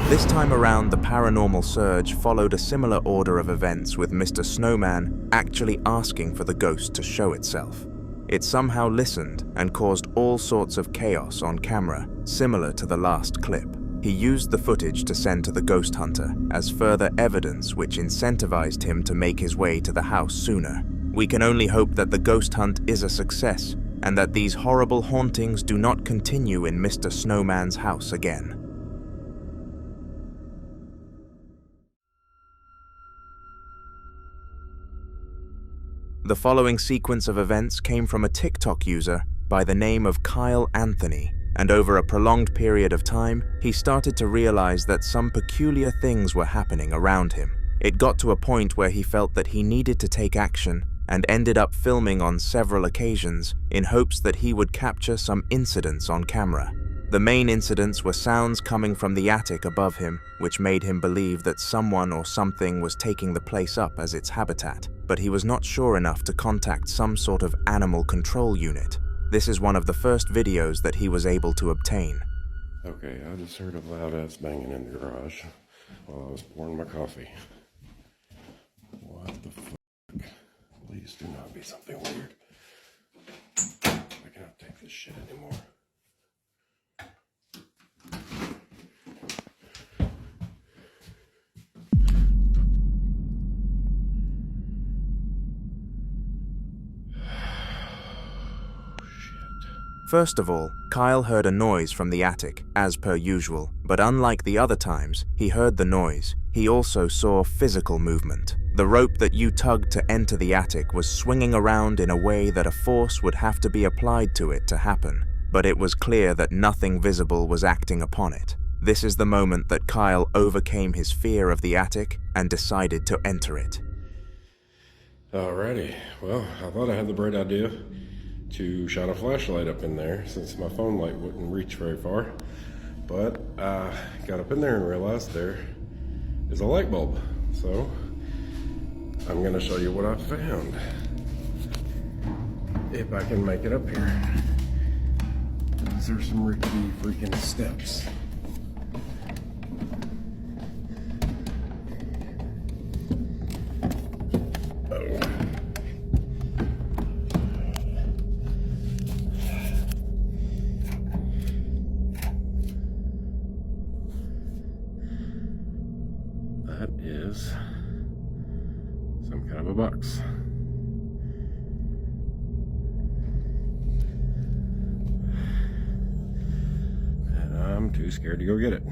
This time around, the paranormal surge followed a similar order of events, with Mr. Snowman actually asking for the ghost to show itself. It somehow listened and caused all sorts of chaos on camera, similar to the last clip. He used the footage to send to the ghost hunter as further evidence, which incentivized him to make his way to the house sooner. We can only hope that the ghost hunt is a success, and that these horrible hauntings do not continue in Mr. Snowman's house again. The following sequence of events came from a TikTok user by the name of Kyle Anthony, and over a prolonged period of time, he started to realize that some peculiar things were happening around him. It got to a point where he felt that he needed to take action and ended up filming on several occasions in hopes that he would capture some incidents on camera. The main incidents were sounds coming from the attic above him, which made him believe that someone or something was taking the place up as its habitat, but he was not sure enough to contact some sort of animal control unit. This is one of the first videos that he was able to obtain. Okay, I just heard a loud ass banging in the garage while I was pouring my coffee. What the fuck? Please do not be something weird. I cannot take this shit anymore. First of all, Kyle heard a noise from the attic, as per usual, but unlike the other times, he heard the noise. He also saw physical movement. The rope that you tugged to enter the attic was swinging around in a way that a force would have to be applied to it to happen, but it was clear that nothing visible was acting upon it. This is the moment that Kyle overcame his fear of the attic and decided to enter it. Alrighty, well, I thought I had the bright idea to shine a flashlight up in there since my phone light wouldn't reach very far, but I got up in there and realized there is a light bulb, so I'm gonna show you what I found if I can make it up here. These are some rickety freaking steps. Some kind of a box. And I'm too scared to go get it.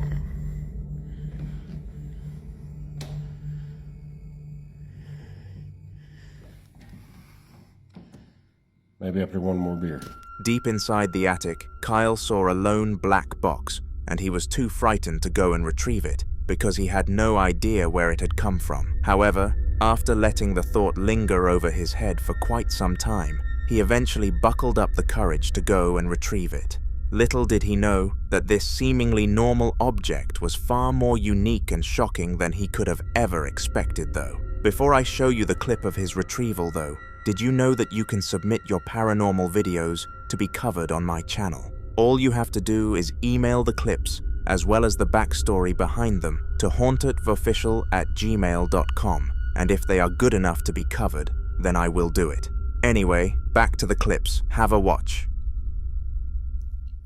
Maybe after one more beer. Deep inside the attic, Kyle saw a lone black box, and he was too frightened to go and retrieve it, because he had no idea where it had come from. However, after letting the thought linger over his head for quite some time, he eventually buckled up the courage to go and retrieve it. Little did he know that this seemingly normal object was far more unique and shocking than he could have ever expected, though. Before I show you the clip of his retrieval, though, did you know that you can submit your paranormal videos to be covered on my channel? All you have to do is email the clips as well as the backstory behind them to hauntedofficial@gmail.com, and if they are good enough to be covered, then I will do it. Anyway, back to the clips. Have a watch.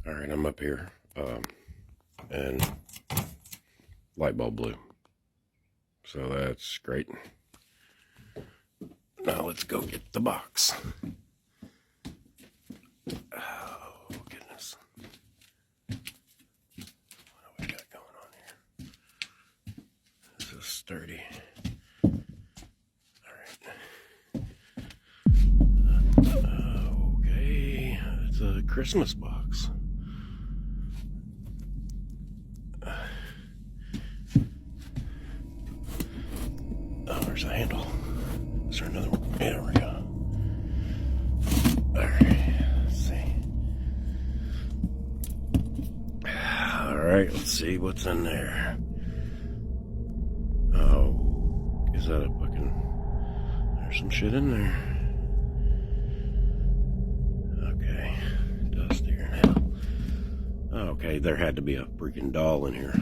Alright, I'm up here, and light bulb blue. So that's great. Now let's go get the box. Oh, goodness. Sturdy. Alright. Okay, it's a Christmas box. Oh, there's a handle. Is there another one? Yeah, there we go. Alright, let's see. Alright, let's see what's in there. Oh, is that a fucking... There's some shit in there. Okay, dustier now. Okay, there had to be a freaking doll in here.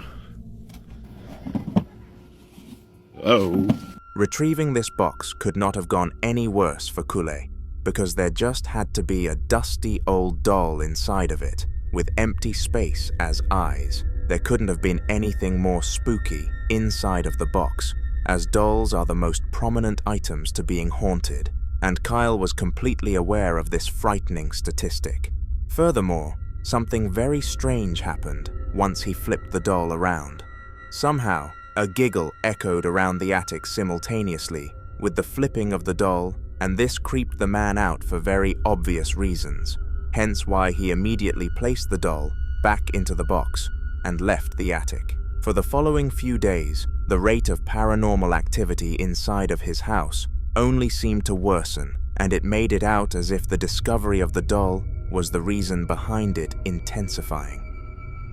Oh. Retrieving this box could not have gone any worse for Kule, because there just had to be a dusty old doll inside of it, with empty space as eyes. There couldn't have been anything more spooky inside of the box, as dolls are the most prominent items to being haunted, and Kyle was completely aware of this frightening statistic. Furthermore, something very strange happened once he flipped the doll around. Somehow, a giggle echoed around the attic simultaneously with the flipping of the doll and this creeped the man out for very obvious reasons, hence why he immediately placed the doll back into the box and left the attic. For the following few days, the rate of paranormal activity inside of his house only seemed to worsen, and it made it out as if the discovery of the doll was the reason behind it intensifying.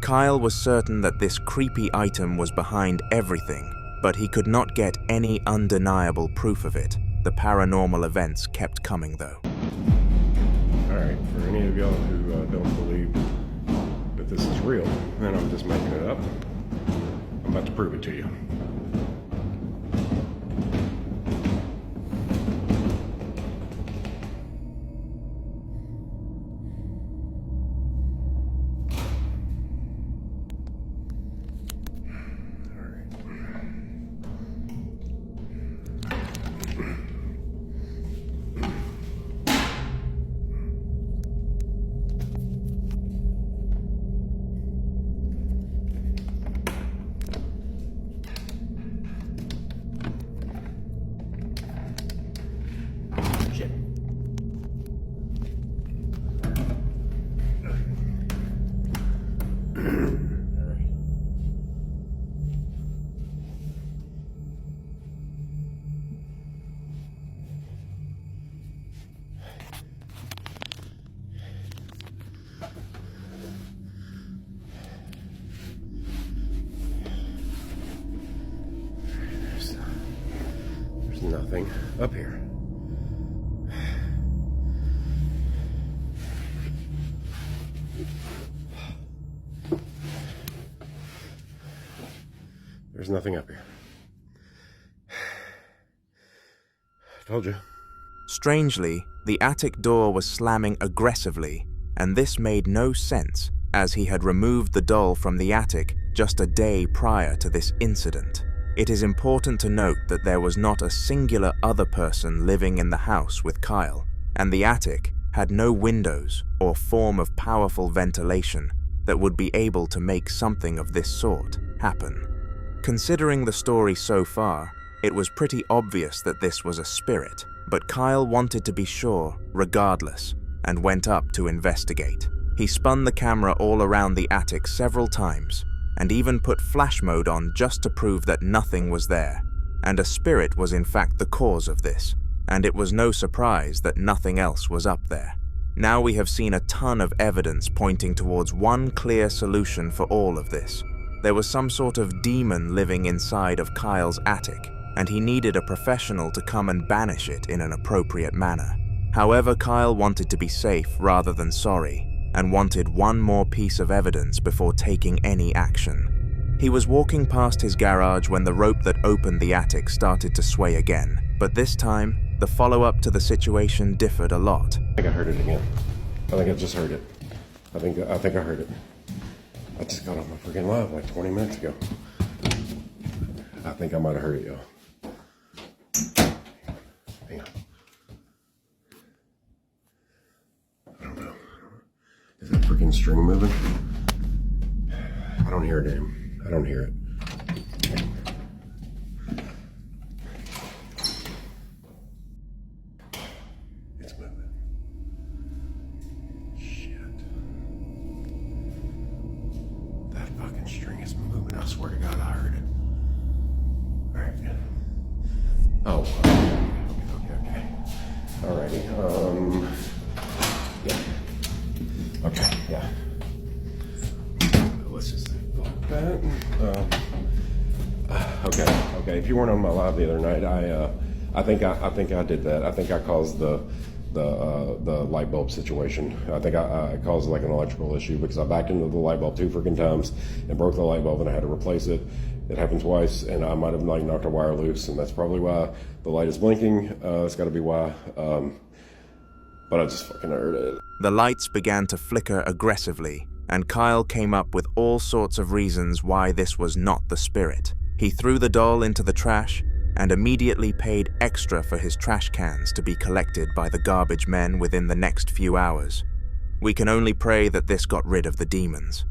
Kyle was certain that this creepy item was behind everything, but he could not get any undeniable proof of it. The paranormal events kept coming though. Alright, for any of y'all who don't believe that this is real, and I'm just making it up, I'm about to prove it to you. Nothing up here. There's nothing up here. Told you. Strangely, the attic door was slamming aggressively, and this made no sense as he had removed the doll from the attic just a day prior to this incident. It is important to note that there was not a singular other person living in the house with Kyle, and the attic had no windows or form of powerful ventilation that would be able to make something of this sort happen. Considering the story so far, it was pretty obvious that this was a spirit, but Kyle wanted to be sure regardless and went up to investigate. He spun the camera all around the attic several times and even put flash mode on just to prove that nothing was there, and a spirit was in fact the cause of this, and it was no surprise that nothing else was up there. Now we have seen a ton of evidence pointing towards one clear solution for all of this. There was some sort of demon living inside of Kyle's attic, and he needed a professional to come and banish it in an appropriate manner. However, Kyle wanted to be safe rather than sorry, and wanted one more piece of evidence before taking any action. He was walking past his garage when the rope that opened the attic started to sway again, but this time, the follow-up to the situation differed a lot. I think I heard it again. I think I just heard it. I think I heard it. I just got off my freaking live like 20 minutes ago. I think I might have heard it, y'all. Hang on. I don't know. Is that freaking string moving? I don't hear it, damn. I don't hear it. It's moving. Shit. That fucking string is moving. I swear to God, I heard it. Alright. Oh. Okay. Alrighty. Yeah. Okay, yeah. Let's just block that. Okay. If you weren't on my live the other night, I think I did that. I think I caused the light bulb situation. I think I caused like an electrical issue because I backed into the light bulb 2 freaking times and broke the light bulb, and I had to replace it. It happened twice, and I might have like knocked a wire loose, and that's probably why the light is blinking. It's got to be why. But I just fucking heard it. The lights began to flicker aggressively, and Kyle came up with all sorts of reasons why this was not the spirit. He threw the doll into the trash and immediately paid extra for his trash cans to be collected by the garbage men within the next few hours. We can only pray that this got rid of the demons.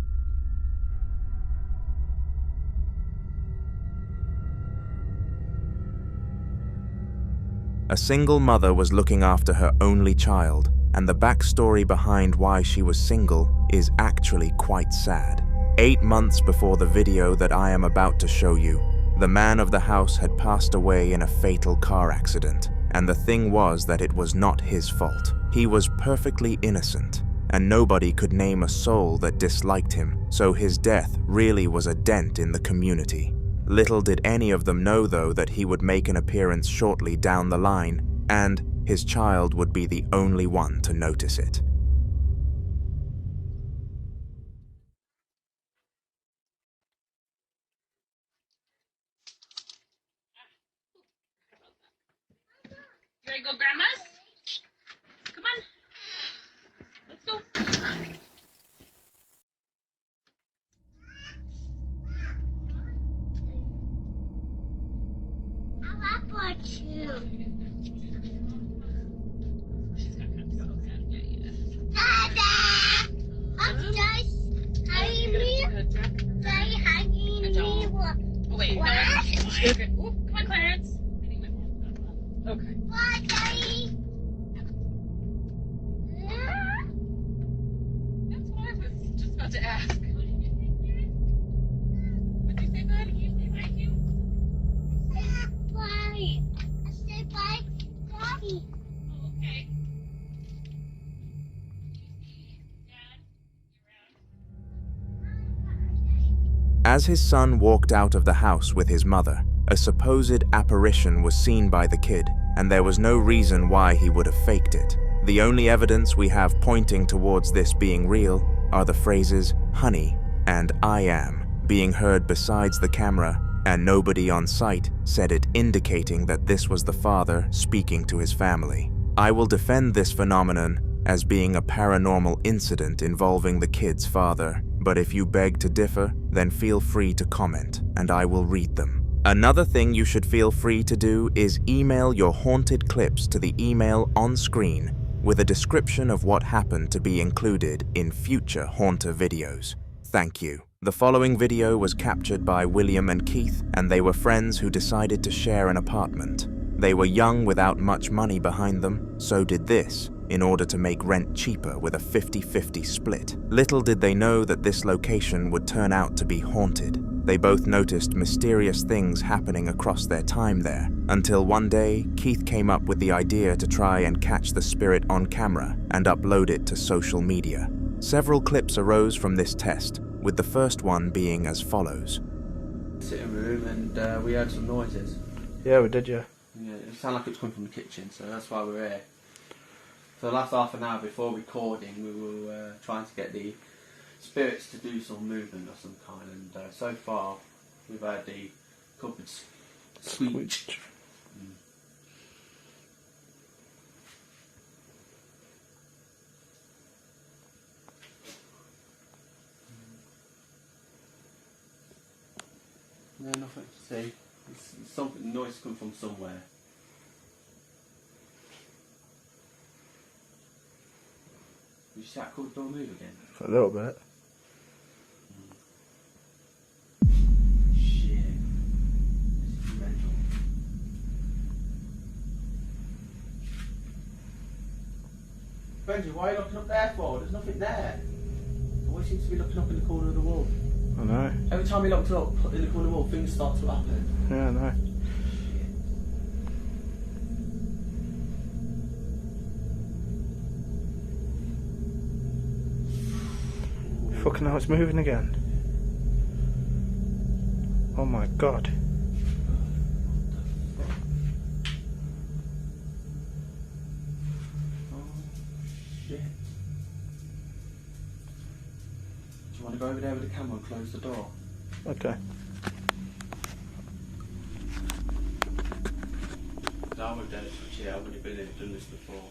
A single mother was looking after her only child, and the backstory behind why she was single is actually quite sad. 8 months before the video that I am about to show you, the man of the house had passed away in a fatal car accident, and the thing was that it was not his fault. He was perfectly innocent, and nobody could name a soul that disliked him, so his death really was a dent in the community. Little did any of them know, though, that he would make an appearance shortly down the line, and his child would be the only one to notice it. You ready to go, Grandma's? Come on. Let's go. I want you. Dada! I'm just hugging me. Daddy hugging me. Oh, wait. What? No. Okay. Ooh, come on, Clarence. Okay. What, Daddy? That's what I was just about to ask. What did you say, bud? Can you say bye too? Bye. I said bye, Daddy. Oh, okay. As his son walked out of the house with his mother, a supposed apparition was seen by the kid, and there was no reason why he would have faked it. The only evidence we have pointing towards this being real are the phrases "honey" and "I am" being heard besides the camera, and nobody on site said it, indicating that this was the father speaking to his family. I will defend this phenomenon as being a paranormal incident involving the kid's father, but if you beg to differ, then feel free to comment, and I will read them. Another thing you should feel free to do is email your haunted clips to the email on screen with a description of what happened to be included in future Haunter videos. Thank you. The following video was captured by William and Keith, and they were friends who decided to share an apartment. They were young without much money behind them, so did this in order to make rent cheaper with a 50-50 split. Little did they know that this location would turn out to be haunted. They both noticed mysterious things happening across their time there, until one day, Keith came up with the idea to try and catch the spirit on camera and upload it to social media. Several clips arose from this test, with the first one being as follows. Sitting room, and we heard some noises. Yeah, we did, yeah. Yeah, it sounded like it was coming from the kitchen, so that's why we're here. For the last half an hour before recording, we were trying to get the spirits to do some movement of some kind, and so far we've heard the cupboards squeak. No, nothing to see. It's something, noise come from somewhere. Did you see that cupboard door move again? A little bit. Shit. This is mental. Benji, why are you looking up there for? There's nothing there. Why seems to be looking up in the corner of the wall? I know. Every time he looks up in the corner of the wall, things start to happen. Yeah, I know. Fucking hell, it's moving again. Oh my god. Oh shit. Do you want to go over there with the camera and close the door? Okay. I would have done it for cheer, I would have done this before.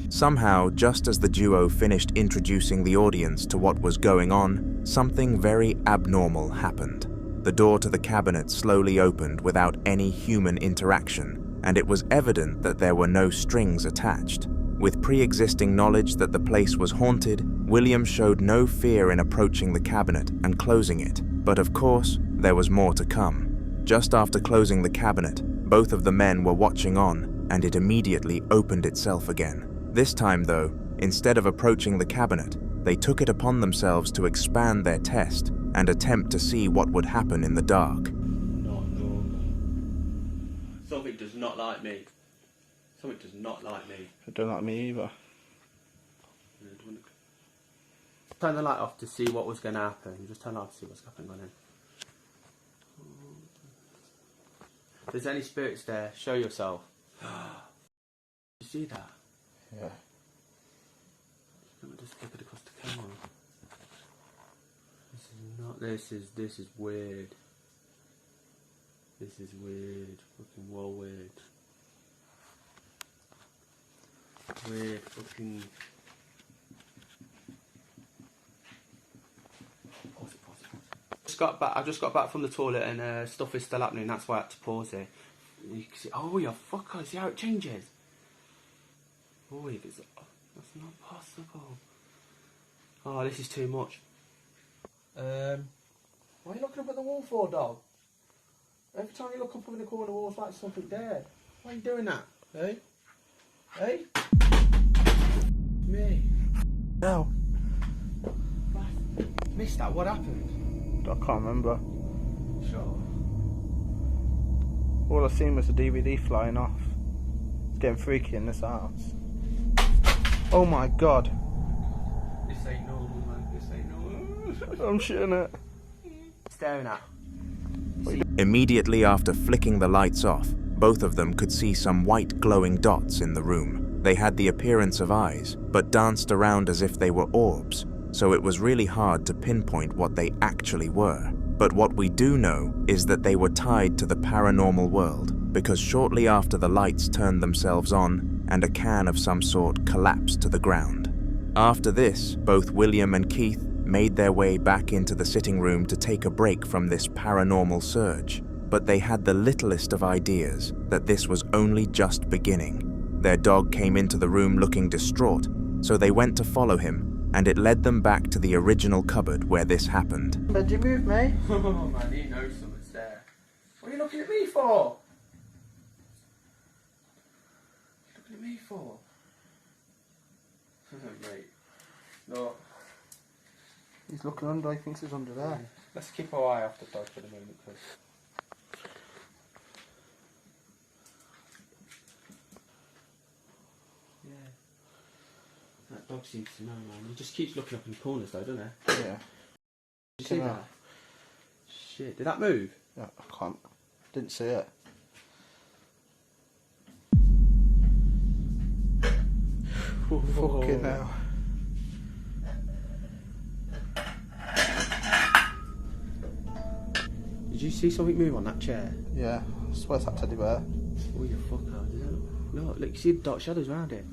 Somehow, just as the duo finished introducing the audience to what was going on, something very abnormal happened. The door to the cabinet slowly opened without any human interaction, and it was evident that there were no strings attached. With pre-existing knowledge that the place was haunted, William showed no fear in approaching the cabinet and closing it. But of course, there was more to come. Just after closing the cabinet, both of the men were watching on, and it immediately opened itself again. This time, though, instead of approaching the cabinet, they took it upon themselves to expand their test and attempt to see what would happen in the dark. Not normal. Something does not like me. Something does not like me. It don't like me either. Turn the light off to see what was going to happen. Just turn it off to see what's happening on it. If there's any spirits there, show yourself. You see that? Yeah. Let me just flip it across the camera. This is not. This is weird. This is weird. Fucking well weird. Weird fucking. I just got back from the toilet and stuff is still happening. That's why I had to pause it. You can see. Oh, you fucker! See how it changes? Oh, that's not possible. Oh, this is too much. Why are you looking up at the wall for, dog? Every time you look up in the corner of the wall, it's like something there. Why are you doing that? Hey? Hey? Me? No. Missed that. What happened? I can't remember. Sure. All I seen was the DVD flying off. It's getting freaky in this house. Oh my god. This ain't normal, man. This ain't normal. I'm shitting it. Staring at. Immediately after flicking the lights off, both of them could see some white glowing dots in the room. They had the appearance of eyes, but danced around as if they were orbs, so it was really hard to pinpoint what they actually were. But what we do know is that they were tied to the paranormal world, because shortly after the lights turned themselves on and a can of some sort collapsed to the ground. After this, both William and Keith made their way back into the sitting room to take a break from this paranormal surge, but they had the littlest of ideas that this was only just beginning. Their dog came into the room looking distraught, so they went to follow him, and it led them back to the original cupboard where this happened. Did you move me? Oh man, you know something's there. What are you looking at me for? What are you looking at me for? Mate. No. He's looking under, he thinks he's under there. Let's keep our eye off the dog for the moment, because... That dog seems to know, man. He just keeps looking up in the corners, though, doesn't he? Yeah. Did you see that? Shit, did that move? Yeah, I can't. Didn't see it. Fucking hell. Did you see something move on that chair? Yeah, I swear it's that teddy bear. Oh, you fucker. No, look, you see the dark shadows around it.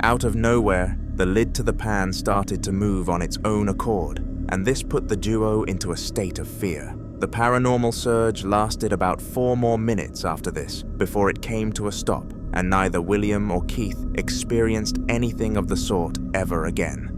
Out of nowhere, the lid to the pan started to move on its own accord, and this put the duo into a state of fear. The paranormal surge lasted about 4 more minutes after this, before it came to a stop, and neither William or Keith experienced anything of the sort ever again.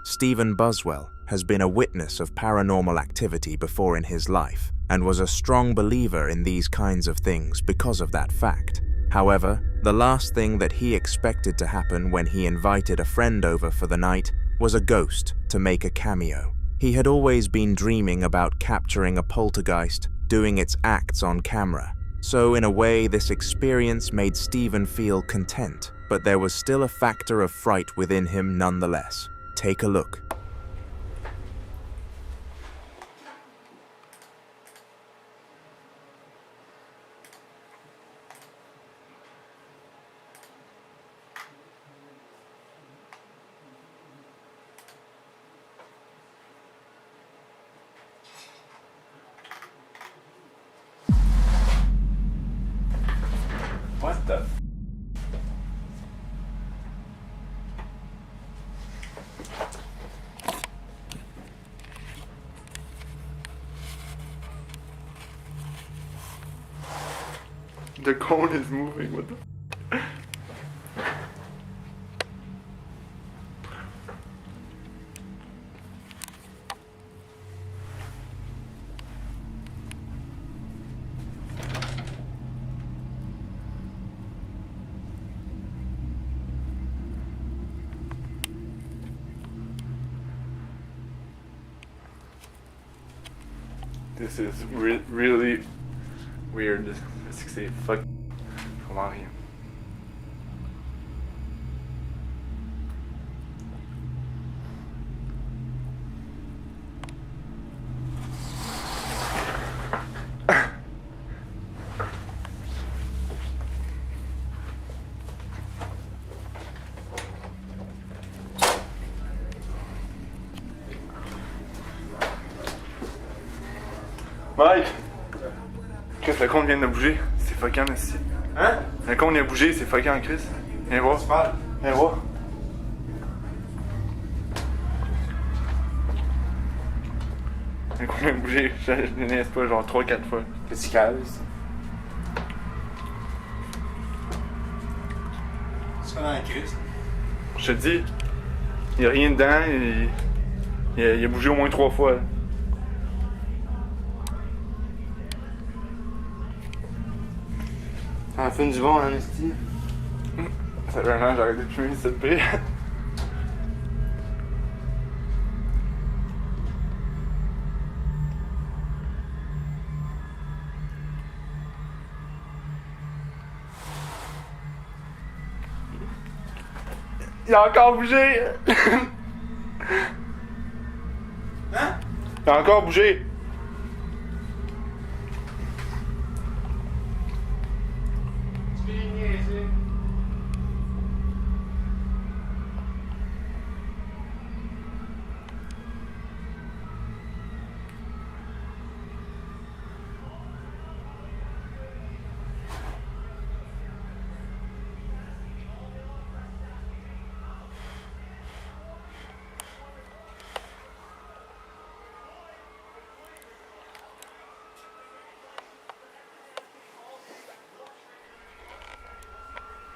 Stephen Buswell has been a witness of paranormal activity before in his life, and was a strong believer in these kinds of things because of that fact. However, the last thing that he expected to happen when he invited a friend over for the night was a ghost to make a cameo. He had always been dreaming about capturing a poltergeist, doing its acts on camera. So in a way, this experience made Stephen feel content, but there was still a factor of fright within him nonetheless. Take a look. What the? The cone is moving with the... This is really weird. C'est fuck. Je comprends rien. Mike! Chris, le compte vient de bouger. C'est fuckant ici. Hein? Le compte vient de bouger, c'est fuckant, Chris. Viens voir. Viens voir. Le compte vient de bouger. Je ne niaise pas, genre 3-4 fois. Qu'est-ce qu'il y a, C'est comment, Chris? Je te dis, il n'y a rien dedans. Il a bougé au moins 3 fois. Ça a fait du bon, hein, esti? Ça fait un an, j'ai arrêté de fumer cette paix. Il a encore bougé! Hein? Il a encore bougé!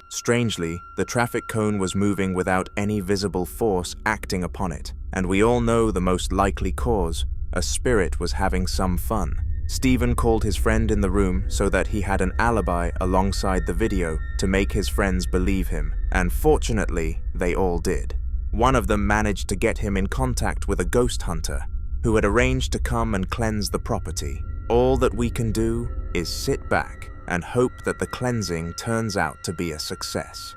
Strangely, the traffic cone was moving without any visible force acting upon it, and we all know the most likely cause: a spirit was having some fun. Stephen called his friend in the room so that he had an alibi alongside the video to make his friends believe him, and fortunately, they all did. One of them managed to get him in contact with a ghost hunter who had arranged to come and cleanse the property. All that we can do is sit back and hope that the cleansing turns out to be a success.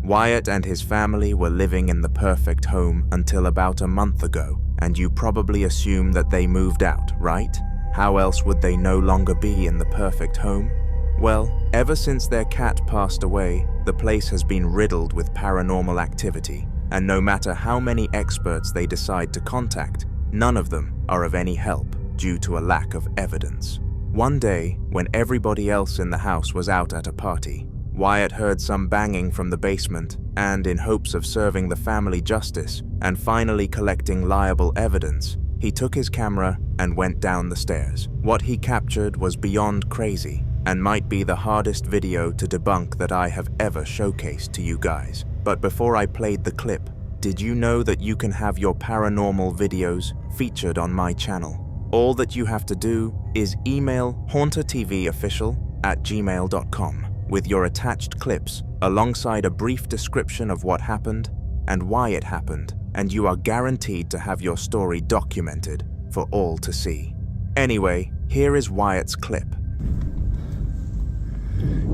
Wyatt and his family were living in the perfect home until about a month ago, and you probably assume that they moved out, right? How else would they no longer be in the perfect home? Well, ever since their cat passed away, the place has been riddled with paranormal activity, and no matter how many experts they decide to contact, none of them are of any help due to a lack of evidence. One day, when everybody else in the house was out at a party, Wyatt heard some banging from the basement, and in hopes of serving the family justice and finally collecting liable evidence, he took his camera and went down the stairs. What he captured was beyond crazy, and might be the hardest video to debunk that I have ever showcased to you guys. But before I played the clip, did you know that you can have your paranormal videos featured on my channel? All that you have to do is email hauntertvofficial@gmail.com with your attached clips alongside a brief description of what happened and why it happened, and you are guaranteed to have your story documented for all to see. Anyway, here is Wyatt's clip.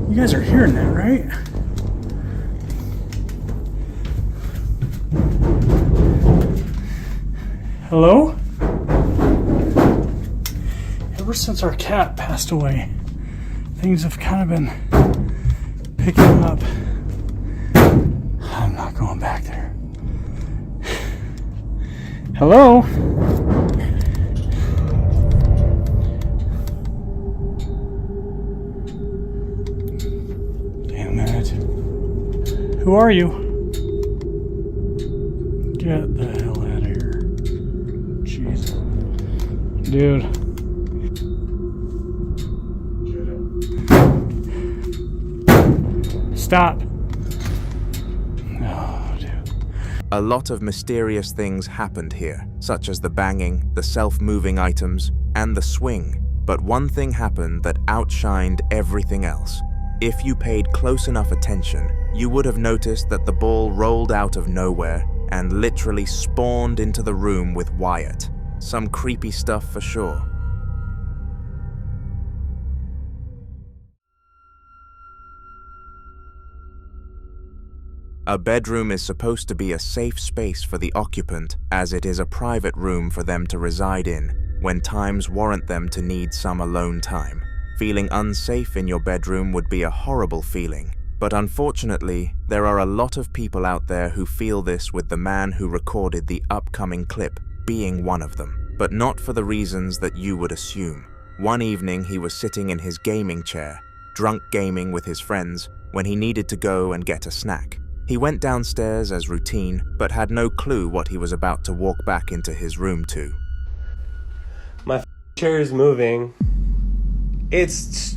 You guys are hearing that, right? Hello? Ever since our cat passed away, things have kind of been picking up. I'm not going back there. Hello? Damn it. Who are you? Get the hell out of here. Jeez. Dude. Stop. Oh, dude. A lot of mysterious things happened here, such as the banging, the self-moving items, and the swing. But one thing happened that outshined everything else. If you paid close enough attention, you would have noticed that the ball rolled out of nowhere and literally spawned into the room with Wyatt. Some creepy stuff for sure. A bedroom is supposed to be a safe space for the occupant, as it is a private room for them to reside in when times warrant them to need some alone time. Feeling unsafe in your bedroom would be a horrible feeling, but unfortunately, there are a lot of people out there who feel this, with the man who recorded the upcoming clip being one of them, but not for the reasons that you would assume. One evening, he was sitting in his gaming chair, drunk gaming with his friends, when he needed to go and get a snack. He went downstairs as routine, but had no clue what he was about to walk back into his room to. My chair is moving. It's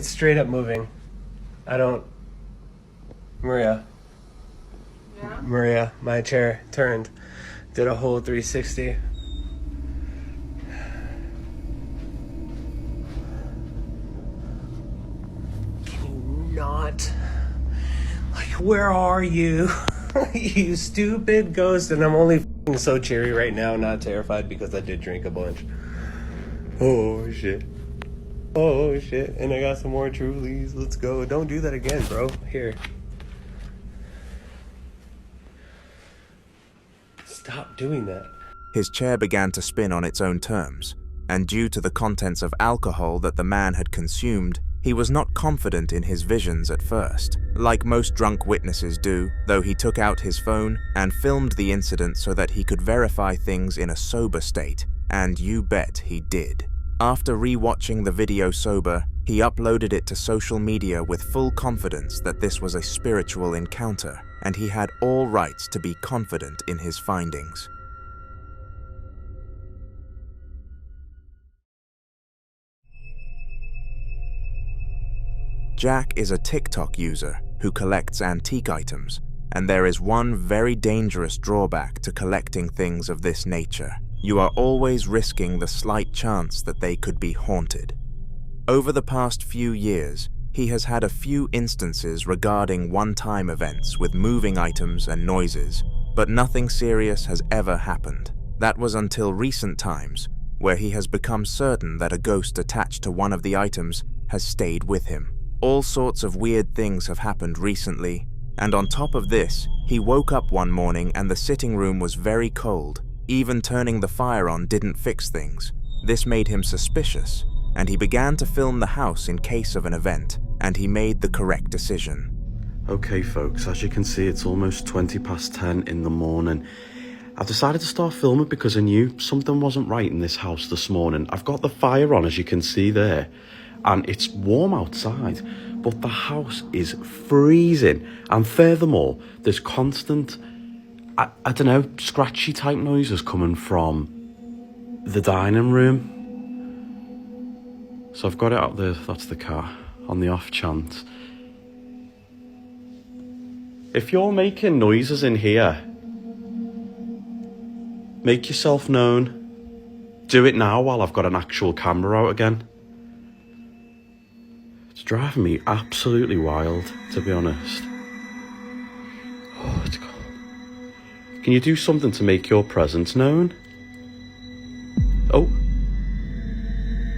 straight up moving. Maria. Yeah? Maria, my chair turned, did a whole 360. Not like, where are you? You stupid ghost. And I'm only so cheery right now, not terrified, because I did drink a bunch. Oh shit, and I got some more Trulies. Let's go. Don't do that again, bro. Here, stop doing that. His chair began to spin on its own terms, and due to the contents of alcohol that the man had consumed, he was not confident in his visions at first, like most drunk witnesses do, though he took out his phone and filmed the incident so that he could verify things in a sober state, and you bet he did. After re-watching the video sober, he uploaded it to social media with full confidence that this was a spiritual encounter, and he had all rights to be confident in his findings. Jack is a TikTok user who collects antique items, and there is one very dangerous drawback to collecting things of this nature. You are always risking the slight chance that they could be haunted. Over the past few years, he has had a few instances regarding one-time events with moving items and noises, but nothing serious has ever happened. That was until recent times, where he has become certain that a ghost attached to one of the items has stayed with him. All sorts of weird things have happened recently, and on top of this, he woke up one morning and the sitting room was very cold. Even turning the fire on didn't fix things. This made him suspicious, and he began to film the house in case of an event, and he made the correct decision. Okay folks, as you can see, it's almost 10:20 in the morning. I've decided to start filming because I knew something wasn't right in this house this morning. I've got the fire on, as you can see there, and it's warm outside, but the house is freezing. And furthermore, there's constant, I don't know, scratchy type noises coming from the dining room. So I've got it out there, that's the car, on the off chance. If you're making noises in here, make yourself known. Do it now while I've got an actual camera out again. It's driving me absolutely wild, to be honest. Oh, it's cold. Can you do something to make your presence known? Oh,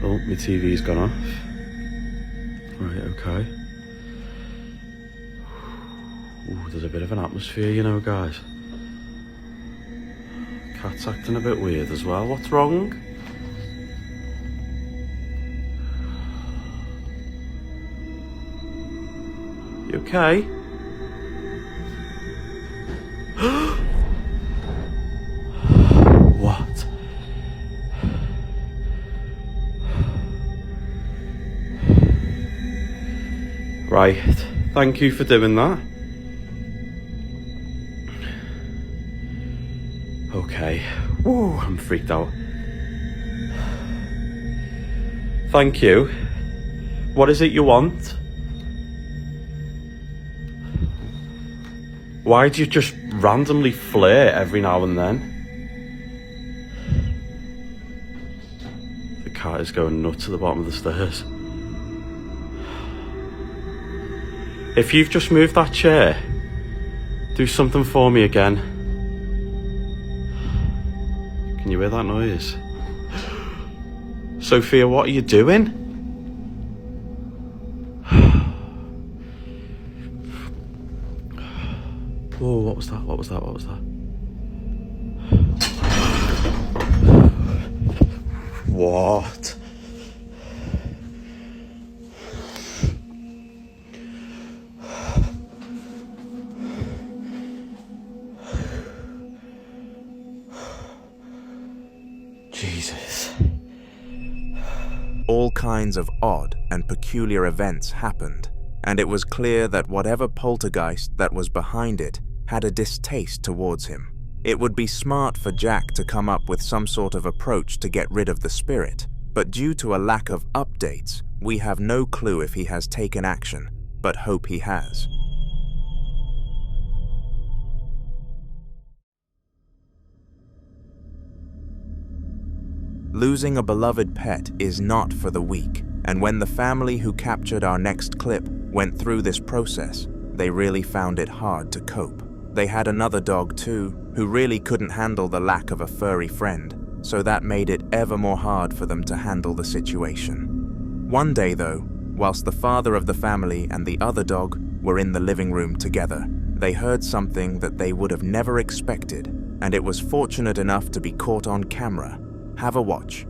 my TV's gone off. Right, okay. Ooh, there's a bit of an atmosphere, you know, guys. Cat's acting a bit weird as well. What's wrong? You okay? What? Right, thank you for doing that. Okay, woo, I'm freaked out. Thank you. What is it you want? Why do you just randomly flare every now and then? The cat is going nuts at the bottom of the stairs. If you've just moved that chair, do something for me again. Can you hear that noise? Sophia, what are you doing? Whoa, what was that? What was that? What was that? What? Jesus. All kinds of odd and peculiar events happened, and it was clear that whatever poltergeist that was behind it had a distaste towards him. It would be smart for Jack to come up with some sort of approach to get rid of the spirit, but due to a lack of updates, we have no clue if he has taken action, but hope he has. Losing a beloved pet is not for the weak, and when the family who captured our next clip went through this process, they really found it hard to cope. They had another dog too, who really couldn't handle the lack of a furry friend, so that made it ever more hard for them to handle the situation. One day though, whilst the father of the family and the other dog were in the living room together, they heard something that they would have never expected, and it was fortunate enough to be caught on camera. Have a watch.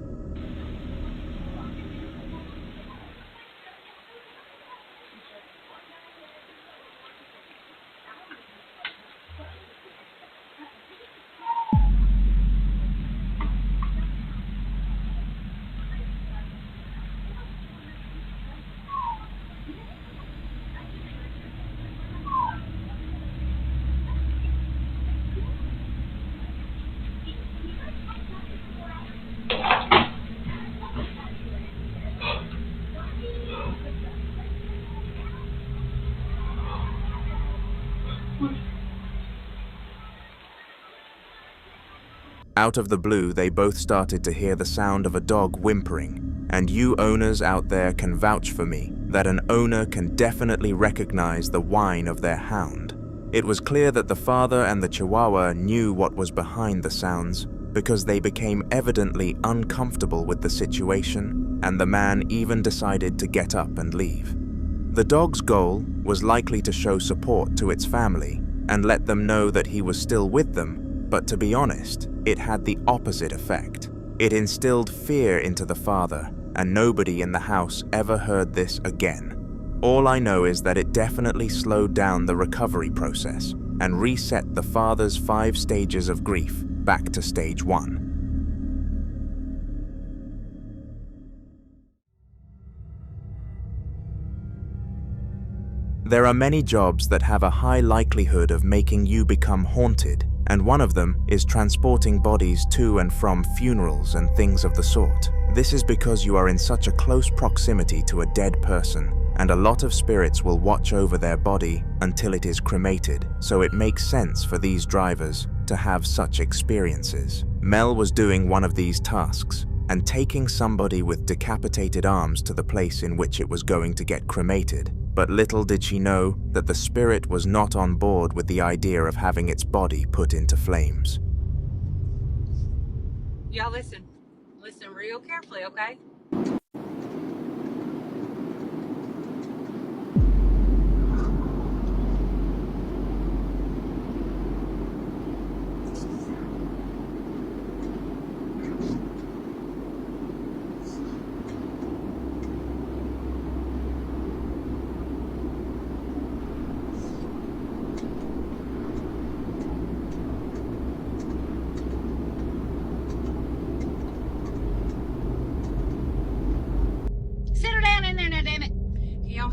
Out of the blue, they both started to hear the sound of a dog whimpering, and you owners out there can vouch for me that an owner can definitely recognize the whine of their hound. It was clear that the father and the Chihuahua knew what was behind the sounds, because they became evidently uncomfortable with the situation, and the man even decided to get up and leave. The dog's goal was likely to show support to its family and let them know that he was still with them, but to be honest, it had the opposite effect. It instilled fear into the father, and nobody in the house ever heard this again. All I know is that it definitely slowed down the recovery process and reset the father's 5 stages of grief back to stage 1. There are many jobs that have a high likelihood of making you become haunted, and one of them is transporting bodies to and from funerals and things of the sort. This is because you are in such a close proximity to a dead person, and a lot of spirits will watch over their body until it is cremated, so it makes sense for these drivers to have such experiences. Mel was doing one of these tasks, and taking somebody with decapitated arms to the place in which it was going to get cremated, but little did she know that the spirit was not on board with the idea of having its body put into flames. Y'all listen. Listen real carefully, okay?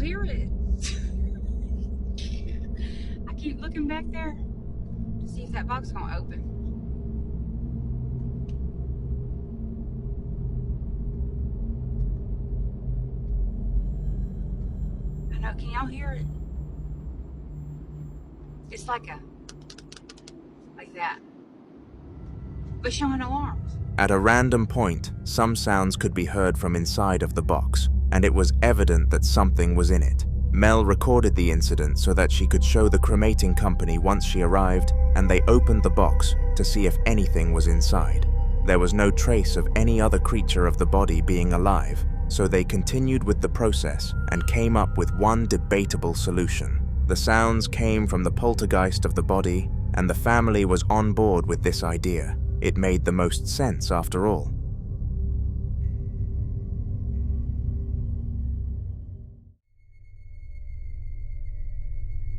Hear it. I keep looking back there to see if that box is gonna open. I know, can y'all hear it? It's like that. But showing no arms. At a random point, some sounds could be heard from inside of the box, and it was evident that something was in it. Mel recorded the incident so that she could show the cremating company once she arrived, and they opened the box to see if anything was inside. There was no trace of any other creature of the body being alive, so they continued with the process and came up with one debatable solution. The sounds came from the poltergeist of the body, and the family was on board with this idea. It made the most sense after all.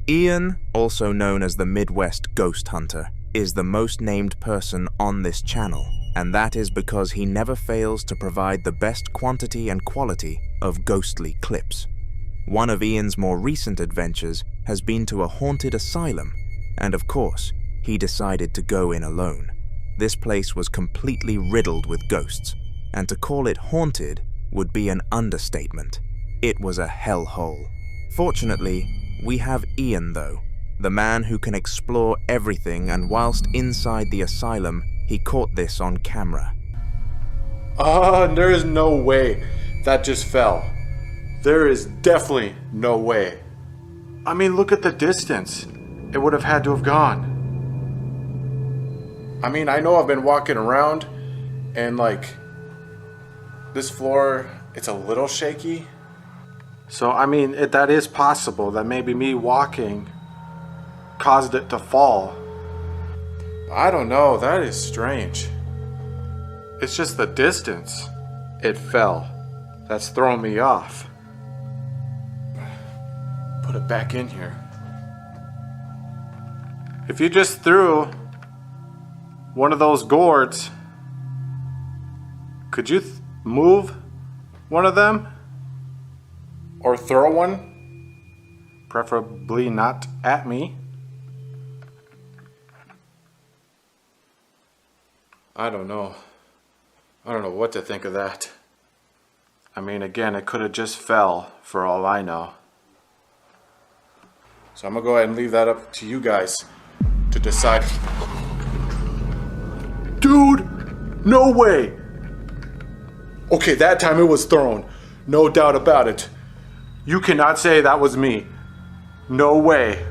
Ian, also known as the Midwest Ghost Hunter, is the most named person on this channel, and that is because he never fails to provide the best quantity and quality of ghostly clips. One of Ian's more recent adventures has been to a haunted asylum, and of course, he decided to go in alone. This place was completely riddled with ghosts, and to call it haunted would be an understatement. It was a hellhole. Fortunately, we have Ian though, the man who can explore everything, and whilst inside the asylum, he caught this on camera. There is no way that just fell. There is definitely no way. I mean, look at the distance. It would have had to have gone. I mean, I know I've been walking around and like this floor, it's a little shaky. So, I mean, that is possible that maybe me walking caused it to fall. I don't know, that is strange. It's just the distance. It fell. That's throwing me off. Put it back in here. If you just threw one of those gourds, could you move one of them? Or throw one? Preferably not at me. I don't know. I don't know what to think of that. I mean, again, it could have just fell for all I know. So I'm gonna go ahead and leave that up to you guys to decide. Dude, no way. Okay, that time it was thrown. No doubt about it. You cannot say that was me. No way.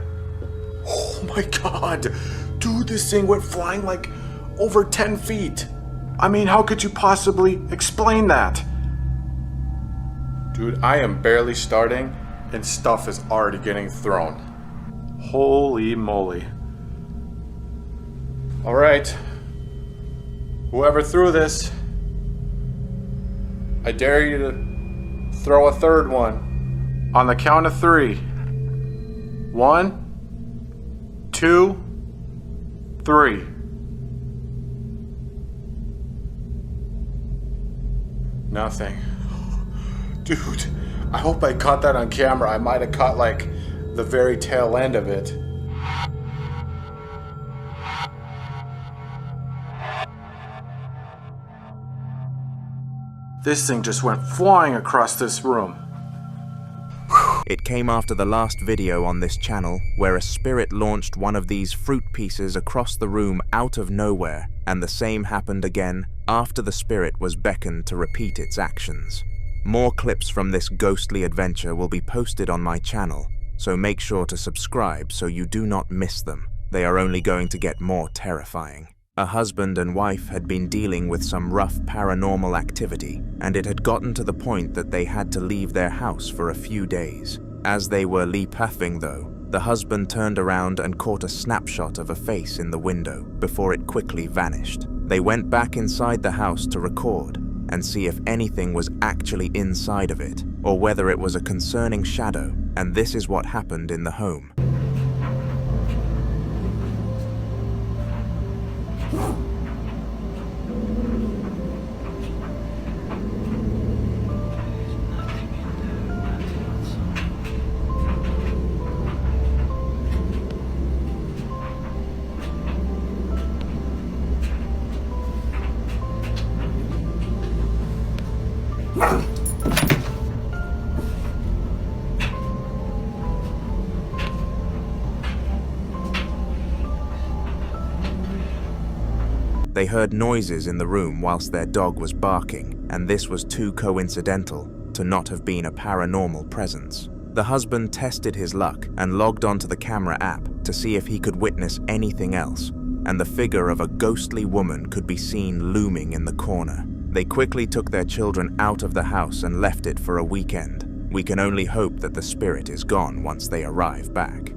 Oh my God. Dude, this thing went flying like over 10 feet. I mean, how could you possibly explain that? Dude, I am barely starting and stuff is already getting thrown. Holy moly. All right. Whoever threw this, I dare you to throw a third one. On the count of 3. 1, 2, 3. Nothing. Dude, I hope I caught that on camera. I might have caught like the very tail end of it. This thing just went flying across this room. It came after the last video on this channel where a spirit launched one of these fruit pieces across the room out of nowhere, and the same happened again after the spirit was beckoned to repeat its actions. More clips from this ghostly adventure will be posted on my channel, so make sure to subscribe so you do not miss them. They are only going to get more terrifying. A husband and wife had been dealing with some rough paranormal activity, and it had gotten to the point that they had to leave their house for a few days. As they were leaping though, the husband turned around and caught a snapshot of a face in the window before it quickly vanished. They went back inside the house to record and see if anything was actually inside of it, or whether it was a concerning shadow, and this is what happened in the home. They heard noises in the room whilst their dog was barking, and this was too coincidental to not have been a paranormal presence. The husband tested his luck and logged onto the camera app to see if he could witness anything else, and the figure of a ghostly woman could be seen looming in the corner. They quickly took their children out of the house and left it for a weekend. We can only hope that the spirit is gone once they arrive back.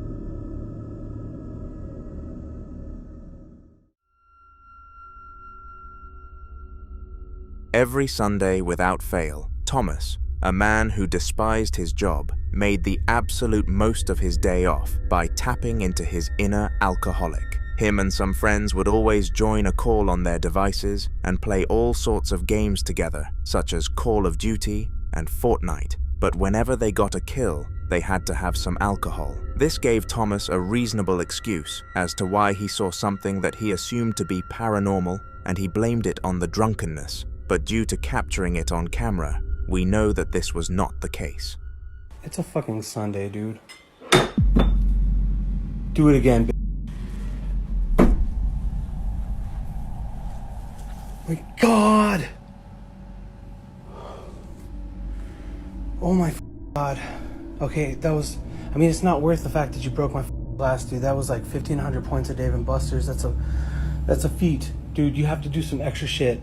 Every Sunday without fail, Thomas, a man who despised his job, made the absolute most of his day off by tapping into his inner alcoholic. Him and some friends would always join a call on their devices and play all sorts of games together, such as Call of Duty and Fortnite. But whenever they got a kill, they had to have some alcohol. This gave Thomas a reasonable excuse as to why he saw something that he assumed to be paranormal, and he blamed it on the drunkenness. But due to capturing it on camera, we know that this was not the case. It's a fucking Sunday, dude. Do it again, bitch. My God! Oh my God. Okay, that was... I mean, it's not worth the fact that you broke my glass, dude. That was like 1,500 points at Dave & Buster's. That's a feat. Dude, you have to do some extra shit.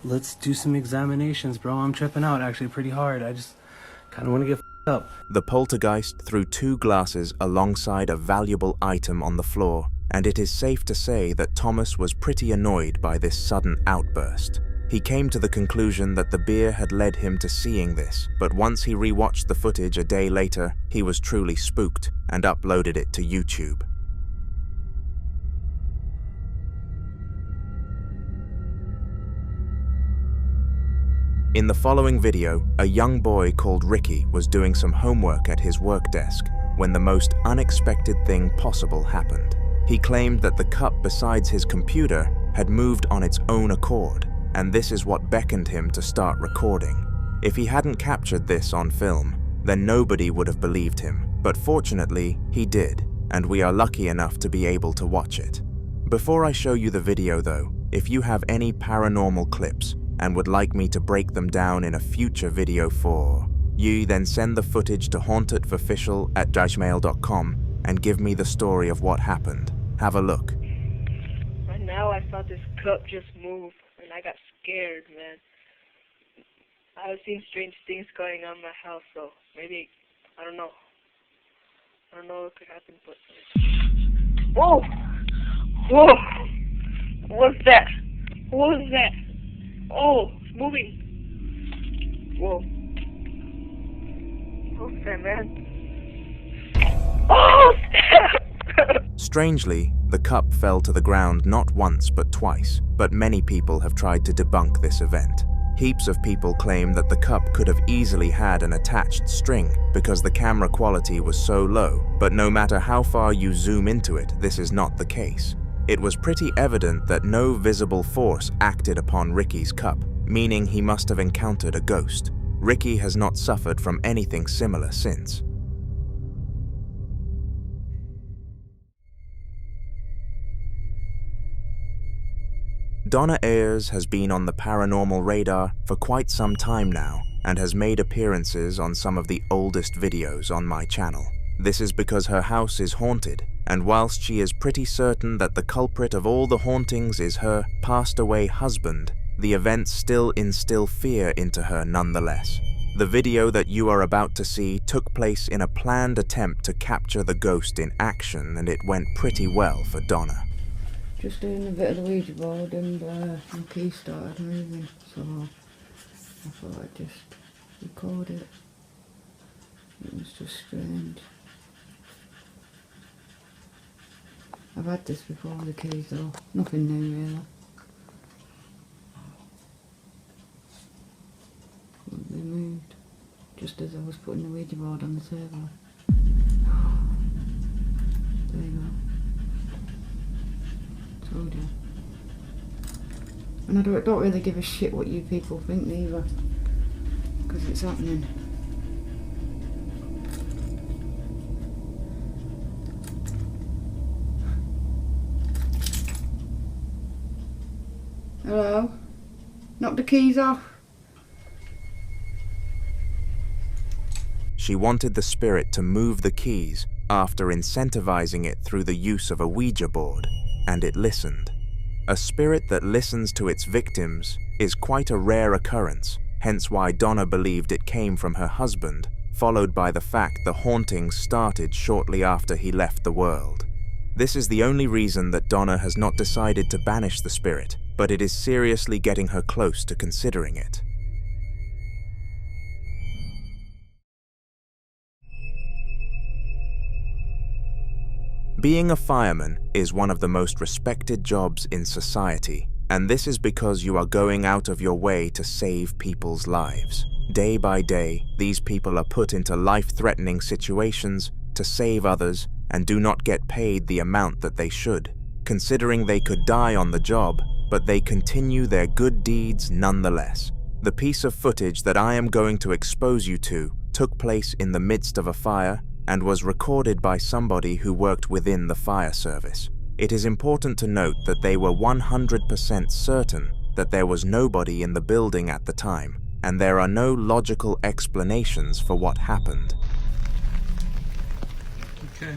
Let's do some examinations, bro. I'm tripping out actually pretty hard. I just kind of want to get up. The poltergeist threw 2 glasses alongside a valuable item on the floor, and it is safe to say that Thomas was pretty annoyed by this sudden outburst. He came to the conclusion that the beer had led him to seeing this, but once he rewatched the footage a day later, he was truly spooked and uploaded it to YouTube. In the following video, a young boy called Ricky was doing some homework at his work desk when the most unexpected thing possible happened. He claimed that the cup besides his computer had moved on its own accord, and this is what beckoned him to start recording. If he hadn't captured this on film, then nobody would have believed him, but fortunately, he did, and we are lucky enough to be able to watch it. Before I show you the video though, if you have any paranormal clips and would like me to break them down in a future video for you, then send the footage to hauntedforofficial@gmail.com and give me the story of what happened. Have a look. Right now I saw this cup just move and I got scared, man. I was seeing strange things going on in my house, so maybe, I don't know what could happen, but... Whoa! Whoa! What's that? What was that? Oh, it's moving. Whoa. What's that, man? Oh, snap! Strangely, the cup fell to the ground not once but twice, but many people have tried to debunk this event. Heaps of people claim that the cup could have easily had an attached string because the camera quality was so low, but no matter how far you zoom into it, this is not the case. It was pretty evident that no visible force acted upon Ricky's cup, meaning he must have encountered a ghost. Ricky has not suffered from anything similar since. Donna Ayers has been on the paranormal radar for quite some time now and has made appearances on some of the oldest videos on my channel. This is because her house is haunted, and whilst she is pretty certain that the culprit of all the hauntings is her passed-away husband, the events still instill fear into her nonetheless. The video that you are about to see took place in a planned attempt to capture the ghost in action, and it went pretty well for Donna. Just doing a bit of the Ouija board and my key started moving, so I thought I'd just record it. It was just strange. I've had this before with the keys though, nothing new really. They moved just as I was putting the Ouija board on the table. There you go. Told you. And I don't really give a shit what you people think neither, because it's happening. Hello? Knock the keys off. She wanted the spirit to move the keys after incentivizing it through the use of a Ouija board, and it listened. A spirit that listens to its victims is quite a rare occurrence, hence why Donna believed it came from her husband, followed by the fact the hauntings started shortly after he left the world. This is the only reason that Donna has not decided to banish the spirit, but it is seriously getting her close to considering it. Being a fireman is one of the most respected jobs in society, and this is because you are going out of your way to save people's lives. Day by day, these people are put into life-threatening situations to save others and do not get paid the amount that they should, considering they could die on the job, but they continue their good deeds nonetheless. The piece of footage that I am going to expose you to took place in the midst of a fire and was recorded by somebody who worked within the fire service. It is important to note that they were 100% certain that there was nobody in the building at the time, and there are no logical explanations for what happened. Okay.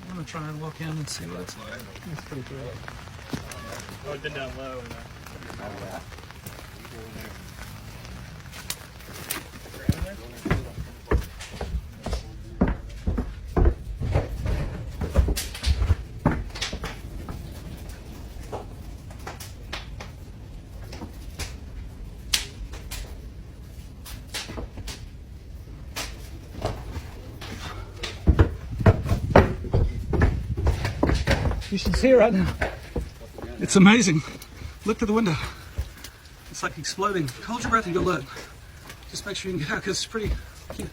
I'm gonna try and walk in and see what it's like. It's pretty cool. Oh, it's been down low. You should see it right now. It's amazing. Look to the window. It's like exploding. Hold your breath and go look. Just make sure you can get out because it's pretty cute.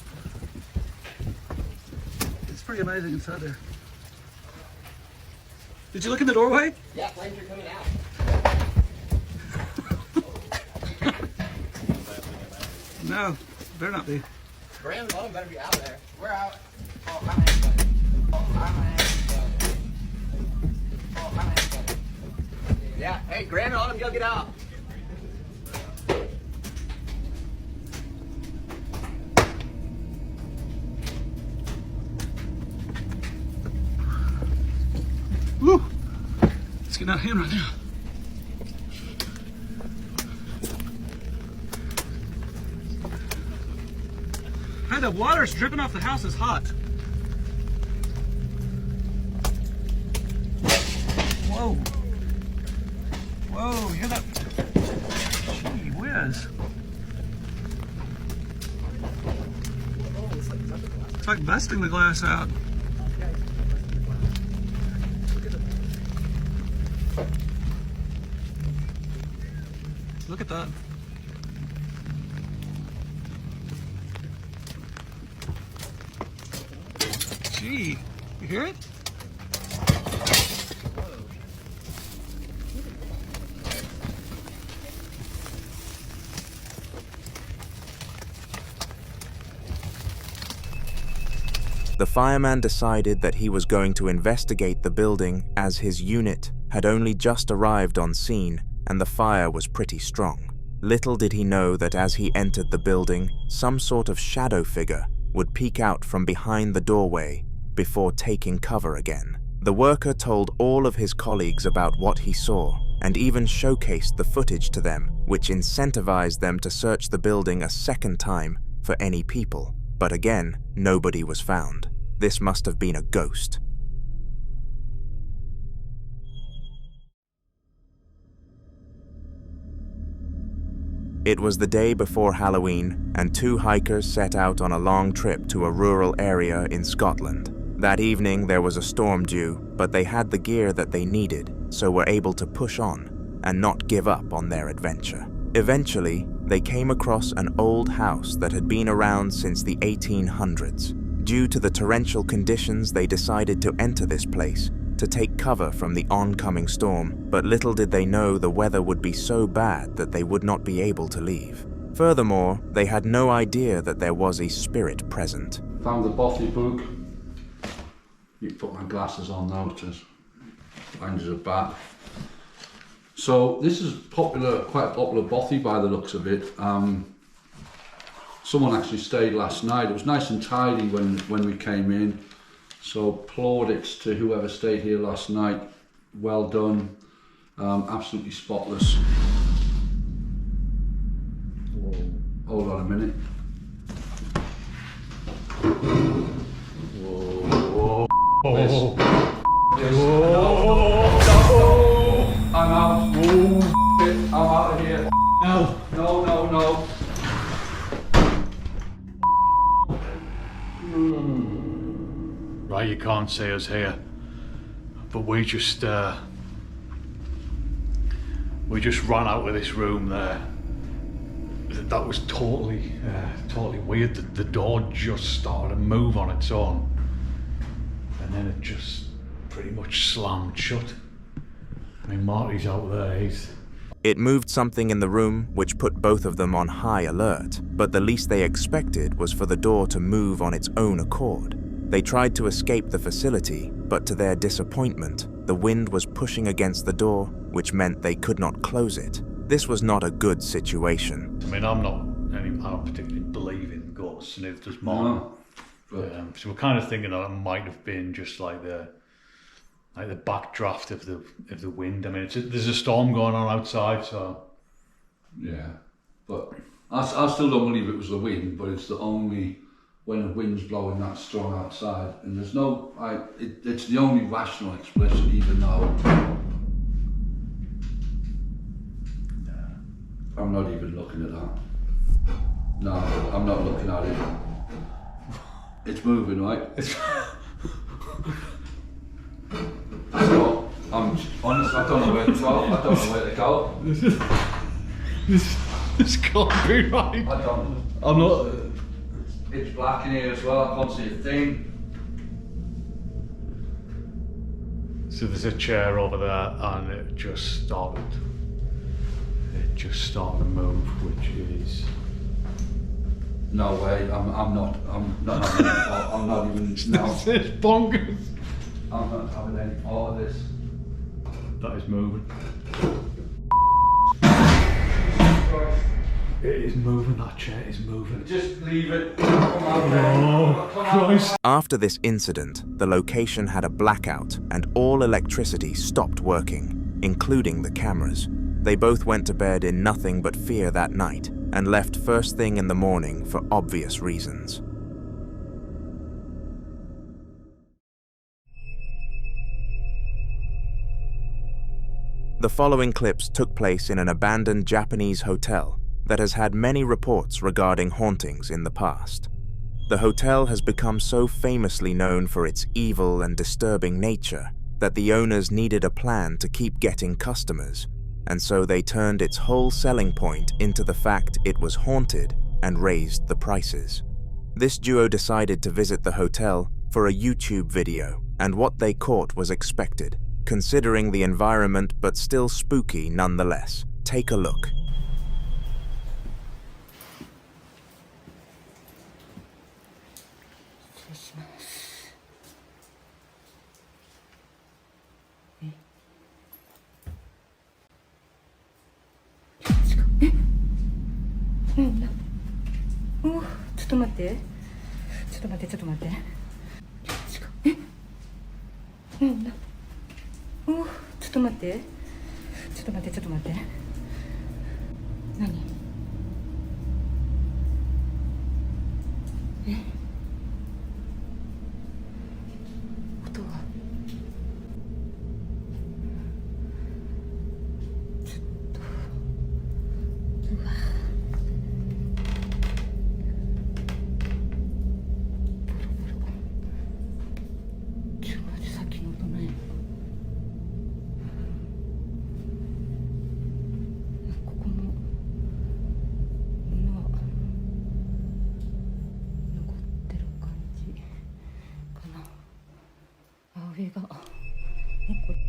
It's pretty amazing inside there. Did you look in the doorway? Yeah, flames are coming out. No, better not be. Graham and Logan better be out there. We're out. Oh, I'm in. Oh, I'm in. Yeah, hey, Graham and Autumn, go get out. Woo! It's getting out of hand right now. Hey, the water's dripping off the house is hot. Whoa. Whoa, you hear that? Gee whiz. It's like busting the glass out. Look at that. Gee, you hear it? The fireman decided that he was going to investigate the building as his unit had only just arrived on scene and the fire was pretty strong. Little did he know that as he entered the building, some sort of shadow figure would peek out from behind the doorway before taking cover again. The worker told all of his colleagues about what he saw and even showcased the footage to them, which incentivized them to search the building a second time for any people. But again, nobody was found. This must have been a ghost. It was the day before Halloween, and two hikers set out on a long trip to a rural area in Scotland. That evening there was a storm due, but they had the gear that they needed, so were able to push on and not give up on their adventure. Eventually, they came across an old house that had been around since the 1800s. Due to the torrential conditions, they decided to enter this place to take cover from the oncoming storm, but little did they know the weather would be so bad that they would not be able to leave. Furthermore, they had no idea that there was a spirit present. Found the bothy book. You put my glasses on now to find as a bat. So this is popular, quite popular bothy by the looks of it. Someone actually stayed last night. It was nice and tidy when we came in. So plaudits to whoever stayed here last night. Well done, absolutely spotless. Whoa. Hold on a minute. Whoa. Whoa. I'm out. I'm out of here. No. No. Right, you can't see us here, but we just ran out of this room there. That was totally weird. The door just started to move on its own, and then it just pretty much slammed shut. I mean, Marty's out there. It moved something in the room which put both of them on high alert, but the least they expected was for the door to move on its own accord. They tried to escape the facility, but to their disappointment, the wind was pushing against the door, which meant they could not close it. This was not a good situation. I mean, I don't particularly believe in ghosts, and neither does Martin. No. So we're kind of thinking that it might have been just like the backdraft of the wind. I mean, there's a storm going on outside, so yeah. But I still don't believe it was the wind, but it's the only when the wind's blowing that strong outside, and there's no, it's the only rational explanation, even though I'm not even looking at that. No, I'm not looking at it. It's moving, right? So, I'm honest, I don't know where to go. I don't know where to go. This can't be right. I'm not. It's black in here as well. I can't see a thing. So there's a chair over there, and it just started to move, which is no way. I'm not even. No. This is bonkers. I'm not having any part of this. That is moving. It is moving, that chair is moving. Just leave it. Come out. Oh, Christ. After this incident, the location had a blackout and all electricity stopped working, including the cameras. They both went to bed in nothing but fear that night and left first thing in the morning for obvious reasons. The following clips took place in an abandoned Japanese hotel that has had many reports regarding hauntings in the past. The hotel has become so famously known for its evil and disturbing nature that the owners needed a plan to keep getting customers, and so they turned its whole selling point into the fact it was haunted and raised the prices. This duo decided to visit the hotel for a YouTube video, and what they caught was expected, considering the environment but still spooky nonetheless. Take a look.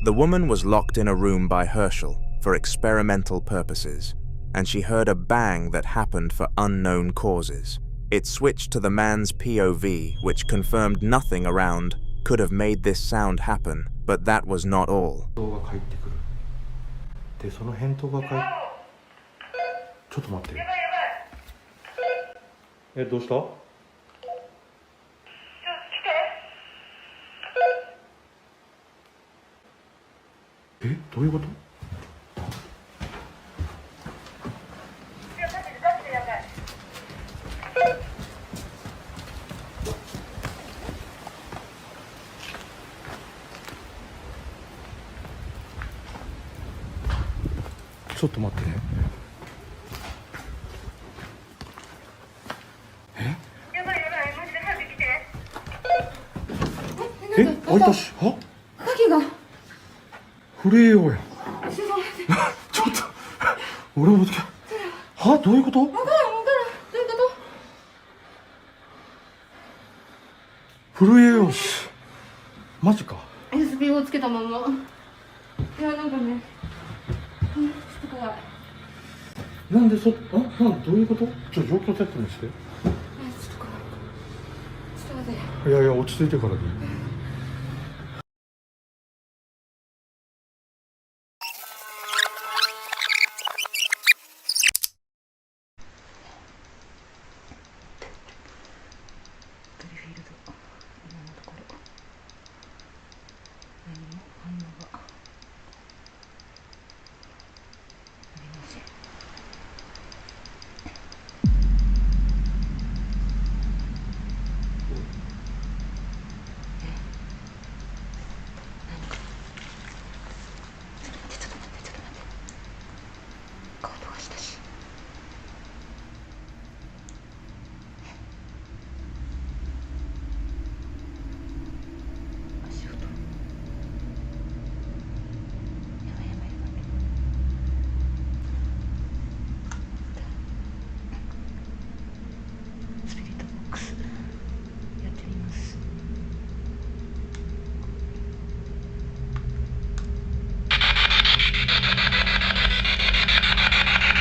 The woman was locked in a room by Herschel for experimental purposes, and she heard a bang that happened for unknown causes. It switched to the man's POV, which confirmed nothing around could have made this sound happen, but that was not all. でその返答がちょっと待って。どうした？どういうこと？ちょっと待ってね。開いたし、は？鍵が震えようや。ちょっと、俺もは？どういうこと？わからん。どういうこ震えようし。マジか。SP をつけたまま。いや、なんかね。ちょっと怖い。なんでどういうこと？状況説明して。ちょっと怖い。ちょっと待って。いやいや、落ち着いてからでいい。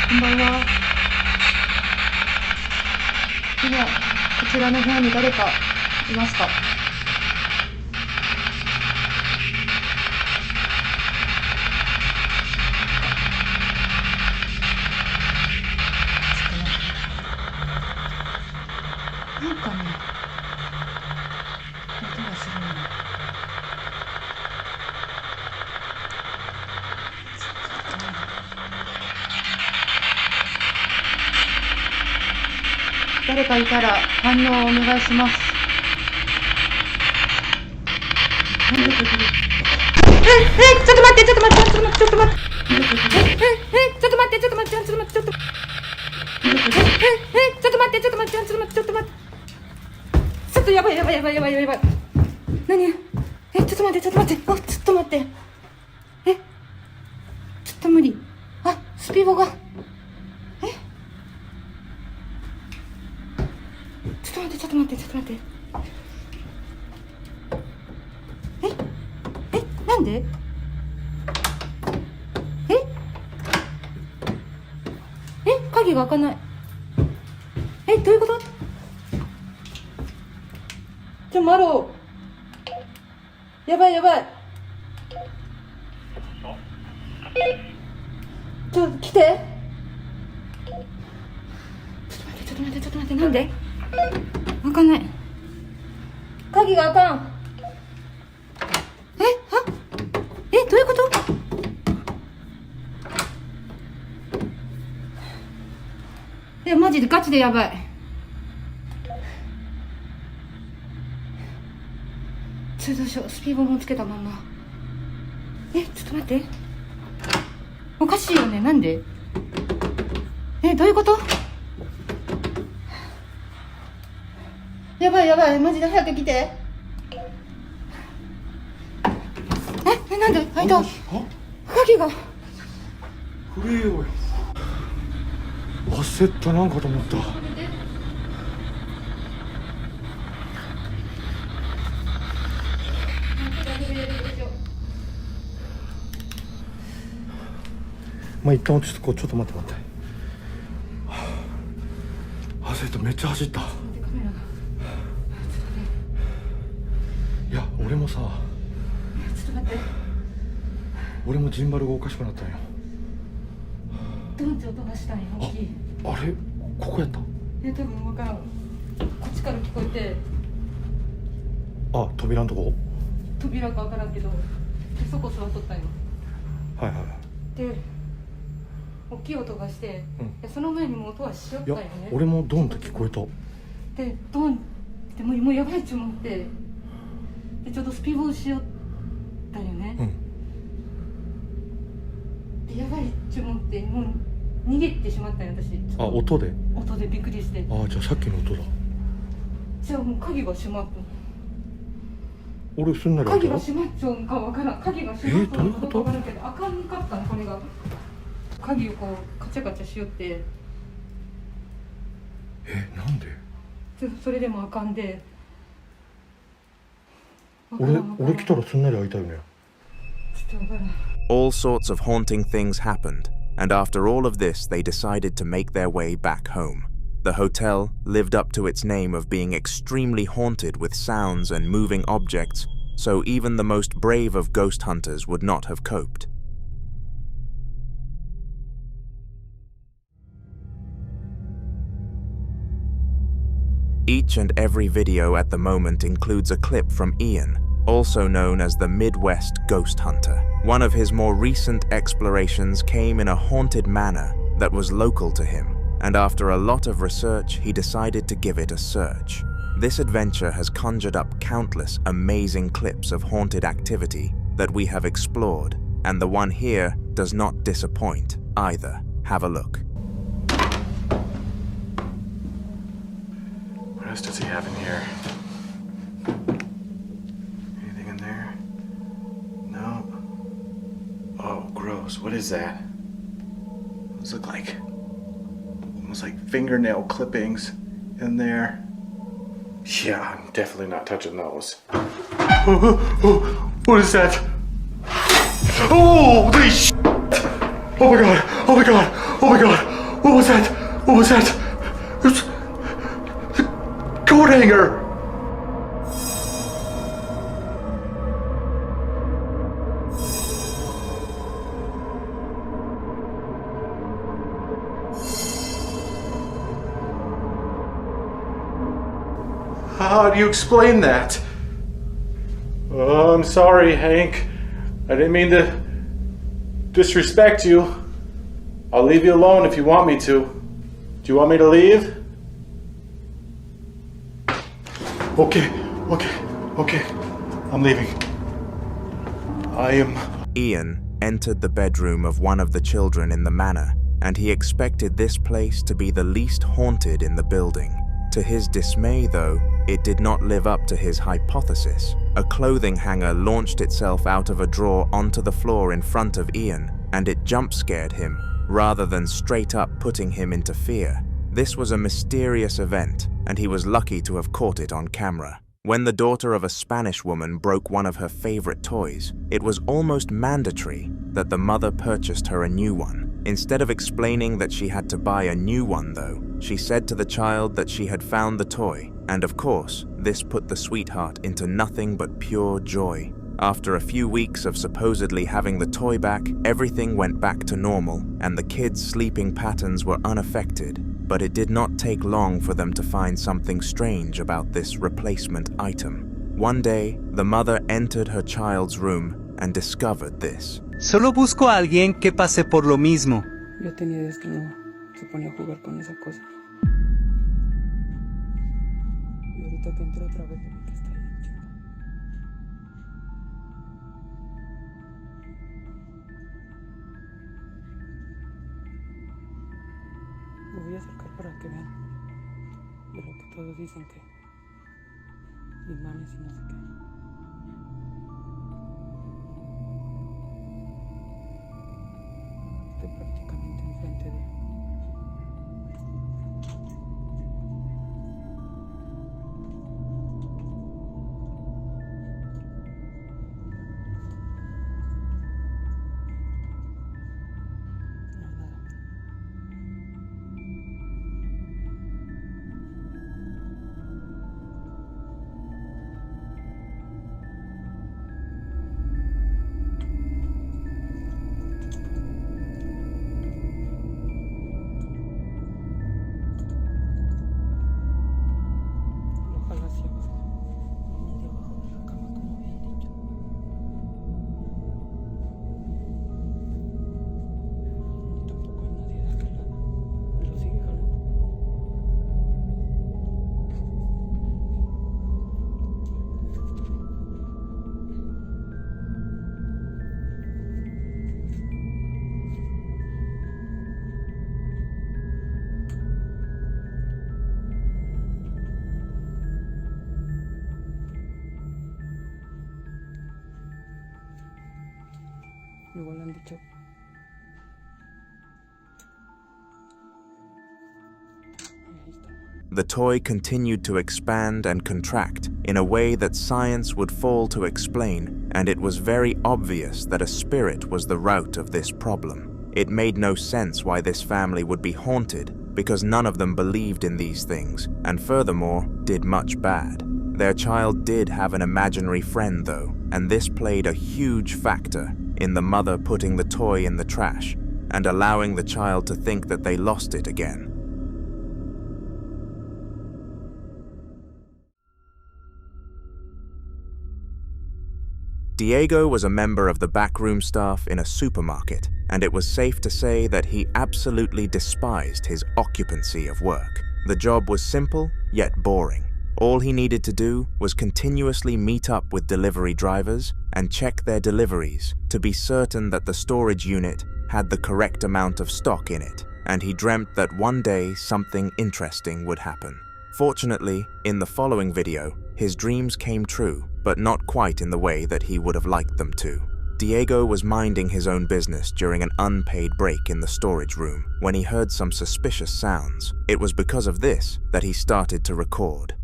こんばんは。今、こちらの部屋に誰かいますか？なんかね、音がするの。誰かいたら反応をお願いします。なんでこれ？ちょっと待って。ちょっと待って。ちょっと待って。ちょっと待って。ちょっと待って。ちょっと待って。ちょっと待って。ちょっと待って。ちょっと待って。ちょっとやばい。何？ちょっと待って。ちょっと待って。ちょっと待って。ちょっと無理。スピボが。ちょっと待って。なんで？鍵が開かない。どういうこと？マロー。やばい。ちょっと来て。ちょっと待って。なんで？開かない。鍵が開かん。どういうこと？マジでガチでやばい。どうしよう。スピードもつけたまま。ちょっと待って。おかしいよね。なんで？どういうこと？やばい。マジで早く来て。なんで？開いた。鍵が。震えようよ。焦った。なんかと思った。一旦落ち着こう。ちょっと待って。焦った。めっちゃ走った。いや、俺もさ、俺もジンバルがおかしくなったんよ。ドンって音がしたんよ、大きい。あれここやった。多分分からん。こっちから聞こえて。あ、扉のとこ。扉か分からんけど、そこ座っとったんよ。はいはい。で、大きい音がして、その前にも音はしよったんよね。俺もドンって聞こえた。で、ドンってもうやばいって思って、でちょうどスピードしよったんよね。で、やばいって思って、もう逃げてしまったんよ、私。あ、音で。音でびっくりして。あ、じゃあさっきの音だ。じゃあもう鍵が閉まった。俺すんなり開いたの。鍵が閉まっちゃうんかわからん。鍵が閉まっちゃうんかわからんけど、あかんかったの、これが。鍵をこうカチャカチャしよって。なんで。それでもあかんで。俺来たらすんなり開いたよね。ちょっとわからん。All sorts of haunting things happened, and after all of this, they decided to make their way back home. The hotel lived up to its name of being extremely haunted with sounds and moving objects, so even the most brave of ghost hunters would not have coped. Each and every video at the moment includes a clip from Ian, also known as the Midwest Ghost Hunter. One of his more recent explorations came in a haunted manor that was local to him, and after a lot of research, he decided to give it a search. This adventure has conjured up countless amazing clips of haunted activity that we have explored, and the one here does not disappoint either. Have a look. What else does he have in here? Anything in there? No. Oh, gross. What is that? Those look like almost like fingernail clippings in there. Yeah, I'm definitely not touching those. What is that? Holy sh! Oh my god! Oh my god! Oh my god! What was that? What was that? It was the coat hanger! How do you explain that? Oh, I'm sorry, Hank. I didn't mean to disrespect you. I'll leave you alone if you want me to. Do you want me to leave? Okay. I'm leaving. Ian entered the bedroom of one of the children in the manor, and he expected this place to be the least haunted in the building. To his dismay, though, it did not live up to his hypothesis. A clothing hanger launched itself out of a drawer onto the floor in front of Ian, and it jump-scared him, rather than straight up putting him into fear. This was a mysterious event, and he was lucky to have caught it on camera. When the daughter of a Spanish woman broke one of her favorite toys, it was almost mandatory that the mother purchased her a new one. Instead of explaining that she had to buy a new one, though, she said to the child that she had found the toy, and of course, this put the sweetheart into nothing but pure joy. After a few weeks of supposedly having the toy back, everything went back to normal, and the kids' sleeping patterns were unaffected. But it did not take long for them to find something strange about this replacement item. One day, the mother entered her child's room and discovered this. Solo busco a alguien que pase por lo mismo. Yo tenía ideas que no se ponía a jugar con esa cosa. Y ahorita que entré otra vez, que está ahí. Me voy a acercar para que vean de lo que todos dicen que imanes y no sé qué. Estoy prácticamente enfrente de él. Igual le han dicho. The toy continued to expand and contract in a way that science would fall to explain, and it was very obvious that a spirit was the root of this problem. It made no sense why this family would be haunted, because none of them believed in these things, and furthermore, did much bad. Their child did have an imaginary friend though, and this played a huge factor in the mother putting the toy in the trash and allowing the child to think that they lost it again. Diego was a member of the backroom staff in a supermarket, and it was safe to say that he absolutely despised his occupancy of work. The job was simple, yet boring. All he needed to do was continuously meet up with delivery drivers and check their deliveries to be certain that the storage unit had the correct amount of stock in it, and he dreamt that one day something interesting would happen. Fortunately, in the following video, his dreams came true, but not quite in the way that he would have liked them to. Diego was minding his own business during an unpaid break in the storage room when he heard some suspicious sounds. It was because of this that he started to record.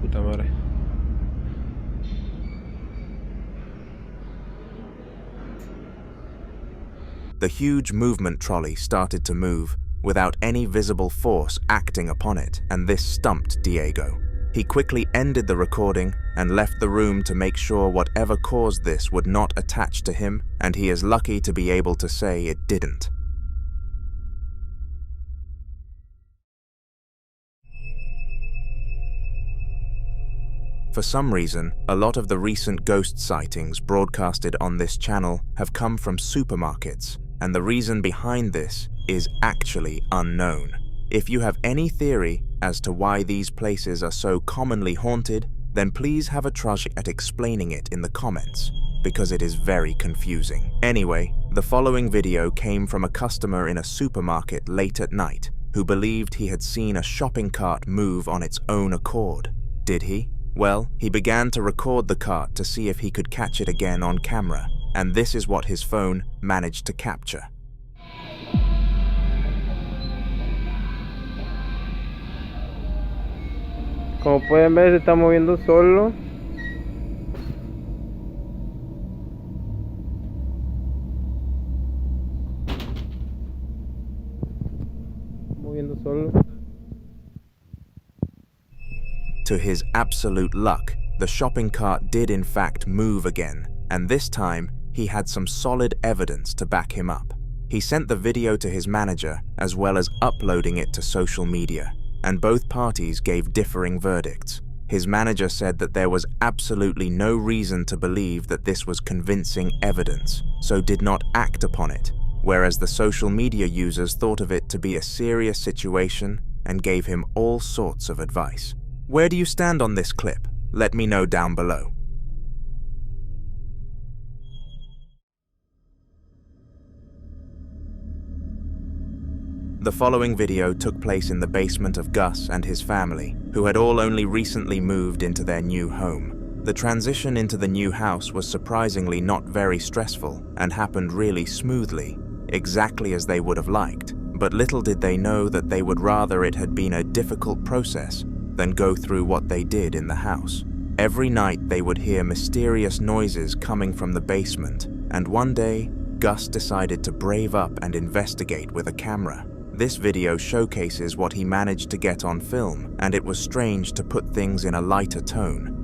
Puta madre. The huge movement trolley started to move without any visible force acting upon it, and this stumped Diego. He quickly ended the recording and left the room to make sure whatever caused this would not attach to him, and he is lucky to be able to say it didn't. For some reason, a lot of the recent ghost sightings broadcasted on this channel have come from supermarkets, and the reason behind this is actually unknown. If you have any theory as to why these places are so commonly haunted, then please have a try at explaining it in the comments, because it is very confusing. Anyway, the following video came from a customer in a supermarket late at night who believed he had seen a shopping cart move on its own accord. Did he? Well, he began to record the cart to see if he could catch it again on camera, and this is what his phone managed to capture. Como pueden ver, se está moviendo solo. Moviendo solo. To his absolute luck, the shopping cart did in fact move again, and this time he had some solid evidence to back him up. He sent the video to his manager as well as uploading it to social media, and both parties gave differing verdicts. His manager said that there was absolutely no reason to believe that this was convincing evidence, so did not act upon it, whereas the social media users thought of it to be a serious situation and gave him all sorts of advice. Where do you stand on this clip? Let me know down below. The following video took place in the basement of Gus and his family, who had all only recently moved into their new home. The transition into the new house was surprisingly not very stressful and happened really smoothly, exactly as they would have liked, but little did they know that they would rather it had been a difficult process than go through what they did in the house. Every night they would hear mysterious noises coming from the basement, and one day, Gus decided to brave up and investigate with a camera. This video showcases what he managed to get on film, and it was strange to put things in a lighter tone.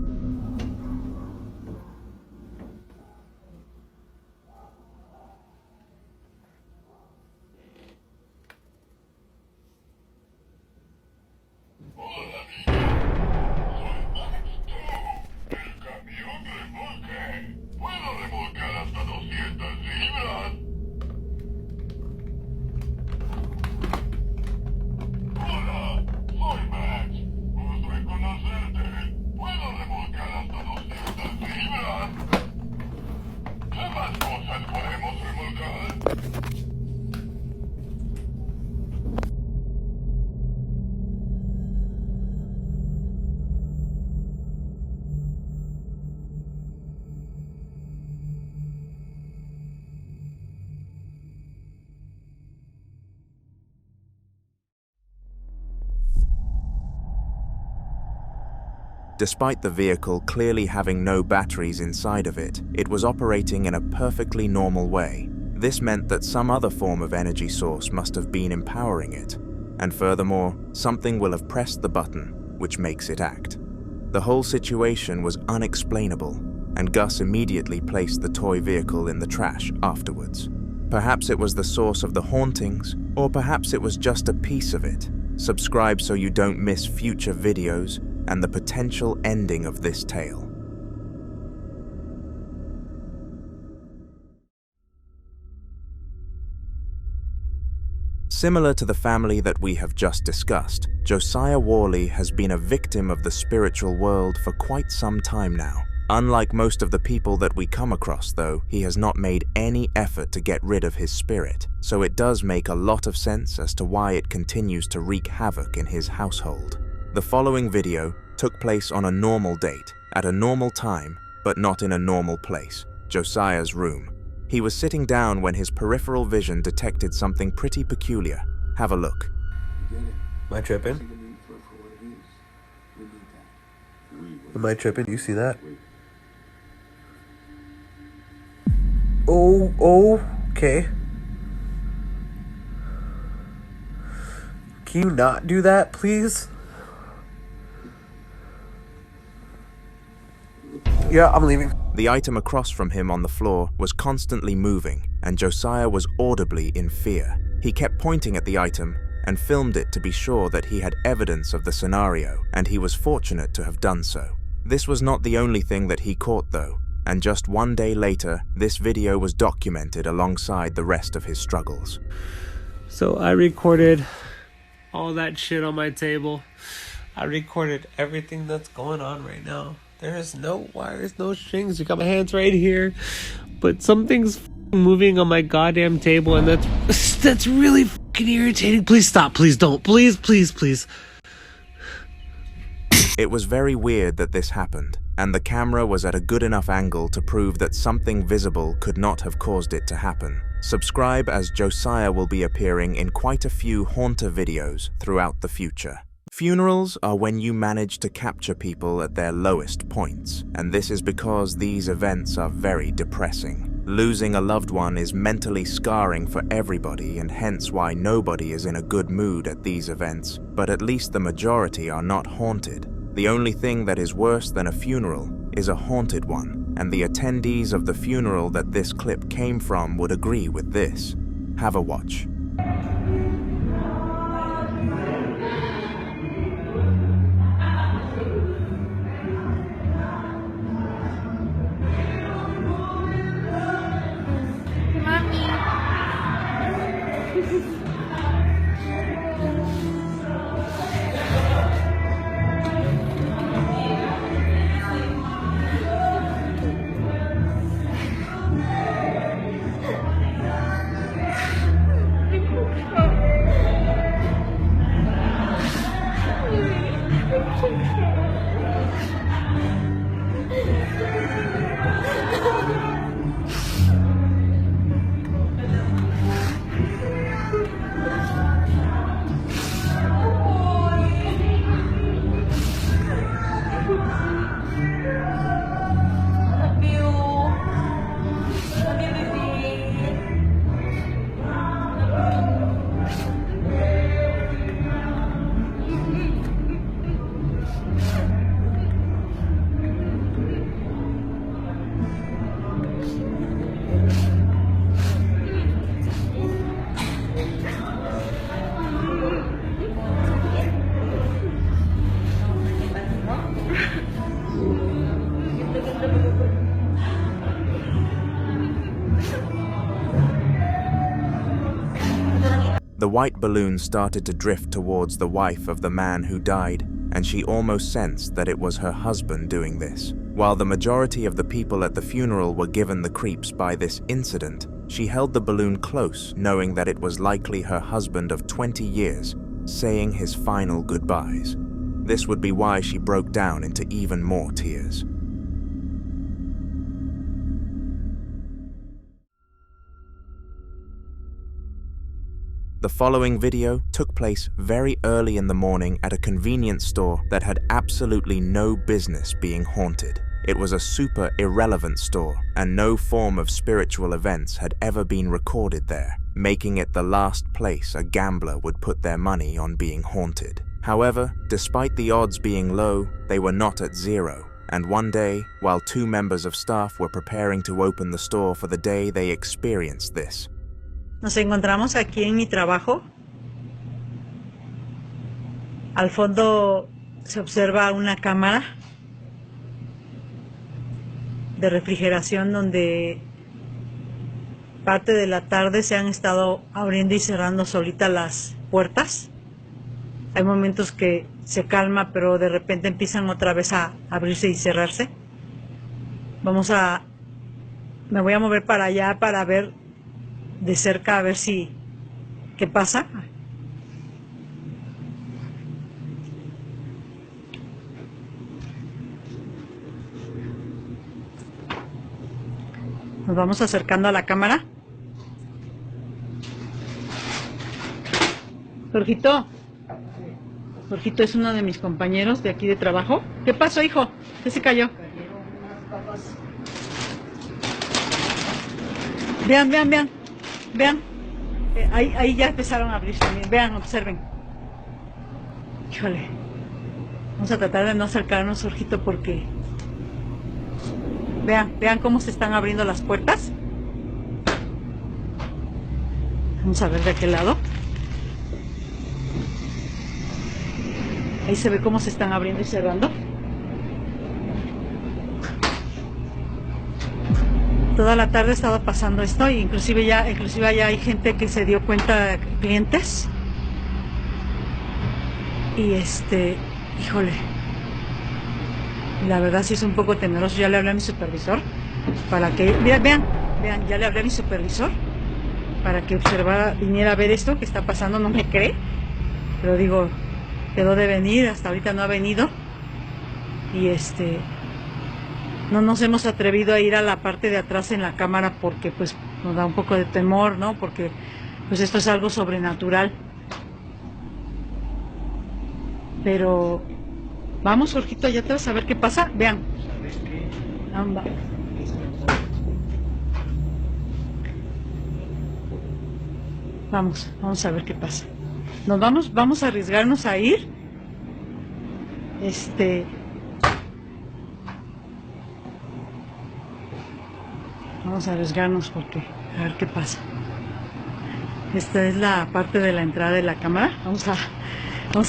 Hola, soy Despite the vehicle clearly having no batteries inside of it, it was operating in a perfectly normal way. This meant that some other form of energy source must have been empowering it. And furthermore, something will have pressed the button, which makes it act. The whole situation was unexplainable, and Gus immediately placed the toy vehicle in the trash afterwards. Perhaps it was the source of the hauntings, or perhaps it was just a piece of it. Subscribe so you don't miss future videos and the potential ending of this tale. Similar to the family that we have just discussed, Josiah Worley has been a victim of the spiritual world for quite some time now. Unlike most of the people that we come across, though, he has not made any effort to get rid of his spirit, so it does make a lot of sense as to why it continues to wreak havoc in his household. The following video took place on a normal date, at a normal time, but not in a normal place, Josiah's room. He was sitting down when his peripheral vision detected something pretty peculiar. Have a look. Am I tripping? Am I tripping? Do you see that? Oh, okay. Can you not do that, please? Yeah, I'm leaving. The item across from him on the floor was constantly moving, and Josiah was audibly in fear. He kept pointing at the item and filmed it to be sure that he had evidence of the scenario, and he was fortunate to have done so. This was not the only thing that he caught, though, and just one day later, this video was documented alongside the rest of his struggles. So I recorded all that shit on my table. I recorded everything that's going on right now. There is no wires, no strings. You got my hands right here, but something's moving on my goddamn table, and that's really fucking irritating. Please stop. Please don't. Please, please, please. It was very weird that this happened, and the camera was at a good enough angle to prove that something visible could not have caused it to happen. Subscribe, as Josiah will be appearing in quite a few haunter videos throughout the future. Funerals are when you manage to capture people at their lowest points, and this is because these events are very depressing. Losing a loved one is mentally scarring for everybody, and hence why nobody is in a good mood at these events, but at least the majority are not haunted. The only thing that is worse than a funeral is a haunted one, and the attendees of the funeral that this clip came from would agree with this. Have a watch. The white balloon started to drift towards the wife of the man who died, and she almost sensed that it was her husband doing this. While the majority of the people at the funeral were given the creeps by this incident, she held the balloon close, knowing that it was likely her husband of 20 years, saying his final goodbyes. This would be why she broke down into even more tears. The following video took place very early in the morning at a convenience store that had absolutely no business being haunted. It was a super irrelevant store, and no form of spiritual events had ever been recorded there, making it the last place a gambler would put their money on being haunted. However, despite the odds being low, they were not at zero, and one day, while 2 members of staff were preparing to open the store for the day, they experienced this. Nos encontramos aquí en mi trabajo. Al fondo se observa una cámara de refrigeración donde parte de la tarde se han estado abriendo y cerrando solitas las puertas. Hay momentos que se calma, pero de repente empiezan otra vez a abrirse y cerrarse. Me voy a mover para allá para ver de cerca a ver si qué pasa. Nos vamos acercando a la cámara. Jorgito es uno de mis compañeros de aquí de trabajo. ¿Qué pasó, hijo? ¿Qué se cayó? Vean. Vean, ahí ya empezaron a abrirse también. Vean, observen. Híjole. Vamos a tratar de no acercarnos, Jorgito, porque... Vean cómo se están abriendo las puertas. Vamos a ver de aquel lado. Ahí se ve cómo se están abriendo y cerrando. Toda la tarde estaba pasando esto, e inclusive ya hay gente que se dio cuenta, clientes. Y híjole, la verdad sí es un poco temeroso. Ya le hablé a mi supervisor para que, vean, ya le hablé a mi supervisor para que viniera a ver esto que está pasando. No me cree, pero digo, quedó de venir, hasta ahorita no ha venido. Y no nos hemos atrevido a ir a la parte de atrás en la cámara porque pues nos da un poco de temor, ¿no? Porque pues esto es algo sobrenatural. Pero vamos, Jorgito, allá atrás a ver qué pasa. Vean. Vamos a ver qué pasa. Vamos a arriesgarnos a ir. Vamos a arriesgarnos porque a ver qué pasa. Esta es la parte de la entrada de la cámara. Vamos a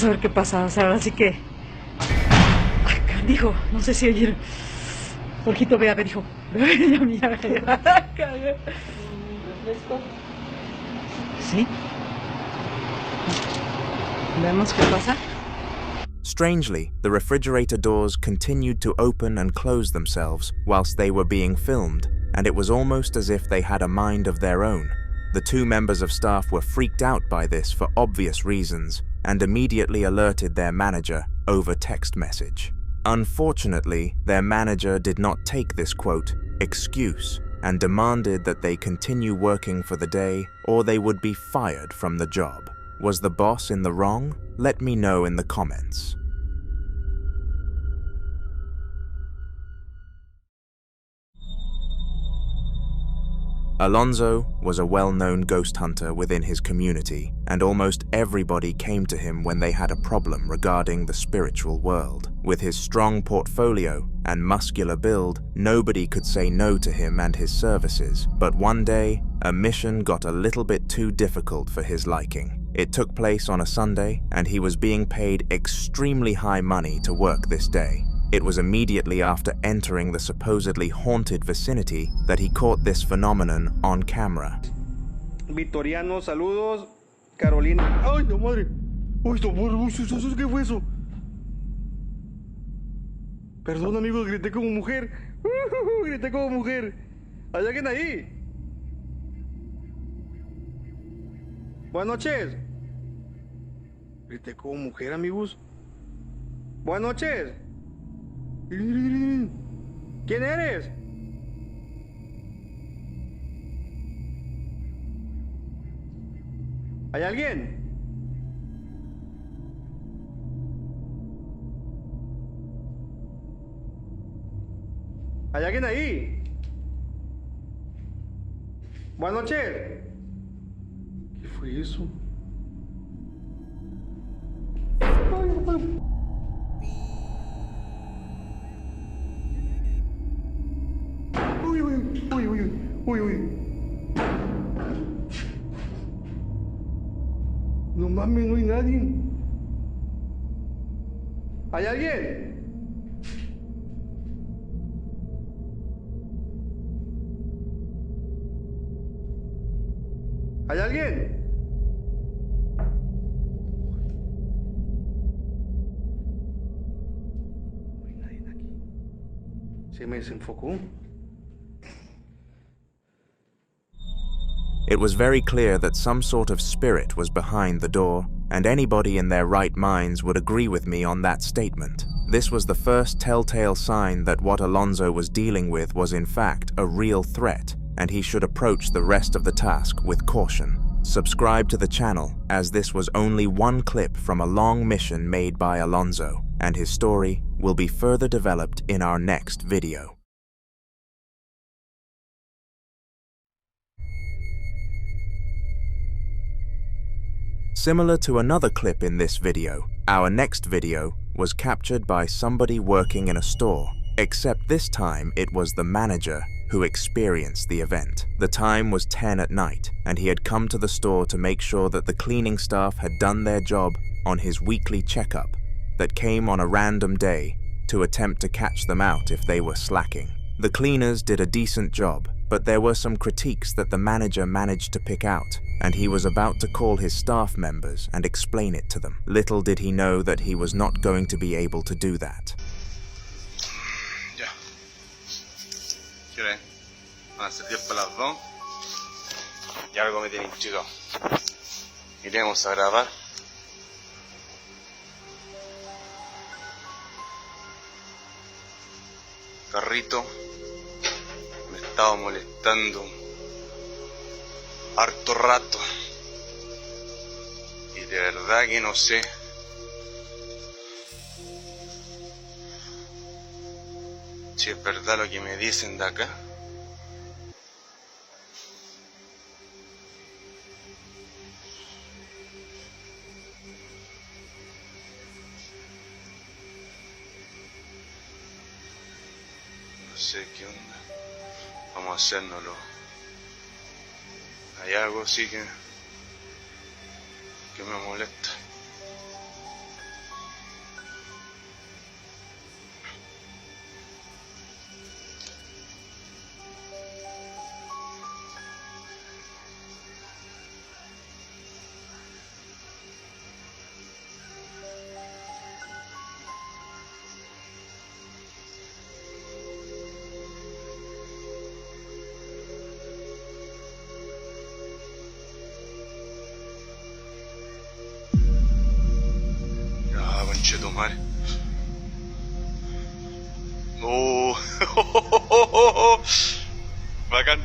ver qué pasa. O sea, ahora sí que... Dijo, no sé si oyeron. Jorgito, ve a ver, hijo. ¿Sí? Veamos qué pasa. Strangely, the refrigerator doors continued to open and close themselves whilst they were being filmed, and it was almost as if they had a mind of their own. The 2 members of staff were freaked out by this for obvious reasons, and immediately alerted their manager over text message. Unfortunately, their manager did not take this quote, excuse, and demanded that they continue working for the day or they would be fired from the job. Was the boss in the wrong? Let me know in the comments. Alonzo was a well-known ghost hunter within his community, and almost everybody came to him when they had a problem regarding the spiritual world. With his strong portfolio and muscular build, nobody could say no to him and his services. But one day, a mission got a little bit too difficult for his liking. It took place on a Sunday, and he was being paid extremely high money to work this day. It was immediately after entering the supposedly haunted vicinity that he caught this phenomenon on camera. Victoriano, saludos. Carolina. ¡Ay, no madre! ¡Uy, qué fue eso! Perdón, amigos, grité como mujer. Grité como mujer. ¿Hay alguien ahí? Buenas noches. Grité como mujer, amigos. Buenas noches. ¿Quién eres? ¿Hay alguien? ¿Hay alguien ahí? Buenas noches. ¿Qué fue eso? Uy, uy, uy, uy, uy, uy. No mames, no hay nadie. ¿Hay alguien? ¿Hay alguien? No hay nadie aquí. Se me desenfocó. It was very clear that some sort of spirit was behind the door, and anybody in their right minds would agree with me on that statement. This was the first telltale sign that what Alonzo was dealing with was in fact a real threat, and he should approach the rest of the task with caution. Subscribe to the channel, as this was only one clip from a long mission made by Alonzo, and his story will be further developed in our next video. Similar to another clip in this video, our next video was captured by somebody working in a store, except this time it was the manager who experienced the event. The time was 10 at night, and he had come to the store to make sure that the cleaning staff had done their job on his weekly checkup that came on a random day to attempt to catch them out if they were slacking. The cleaners did a decent job, but there were some critiques that the manager managed to pick out, and he was about to call his staff members and explain it to them. Little did he know that he was not going to be able to do that. Ya. ¿Qué hora es? Van a ser 10 para las 2. Y algo me tiene intrigado. Iremos a grabar. Carrito me estaba molestando harto rato y de verdad que no sé si es verdad lo que me dicen de acá. No sé qué onda. Vamos a hacérnoslo. Hay algo sí que me molesta. Conchetumare. Oh. Bacán.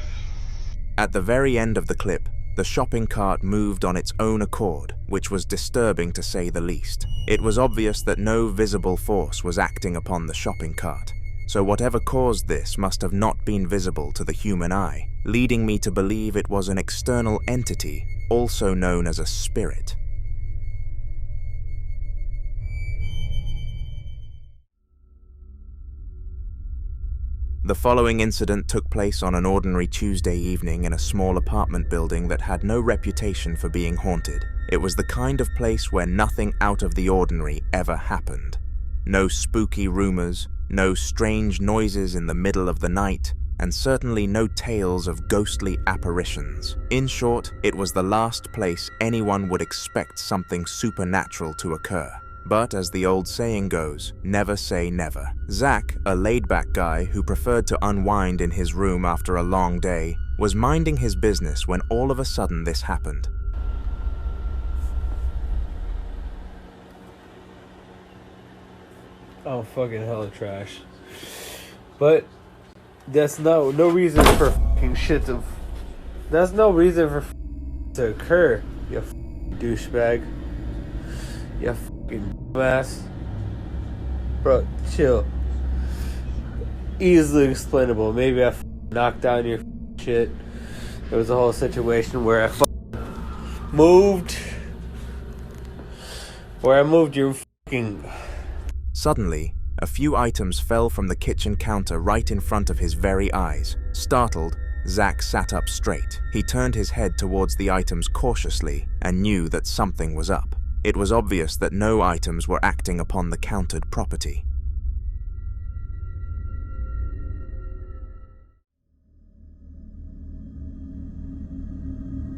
At the very end of the clip, the shopping cart moved on its own accord, which was disturbing to say the least. It was obvious that no visible force was acting upon the shopping cart, so whatever caused this must have not been visible to the human eye, leading me to believe it was an external entity, also known as a spirit. The following incident took place on an ordinary Tuesday evening in a small apartment building that had no reputation for being haunted. It was the kind of place where nothing out of the ordinary ever happened. No spooky rumors, no strange noises in the middle of the night, and certainly no tales of ghostly apparitions. In short, it was the last place anyone would expect something supernatural to occur. But as the old saying goes, never say never. Zach, a laid-back guy who preferred to unwind in his room after a long day, was minding his business when all of a sudden this happened. Oh, fucking hella trash. But that's no reason for fucking shit to. That's no reason for to occur. You douchebag. You fucking dumbass. Bro, chill. Easily explainable. Maybe I knocked down your shit. There was a whole situation where I moved. Where I moved your fucking... Suddenly, a few items fell from the kitchen counter right in front of his very eyes. Startled, Zach sat up straight. He turned his head towards the items cautiously and knew that something was up. It was obvious that no items were acting upon the countered property.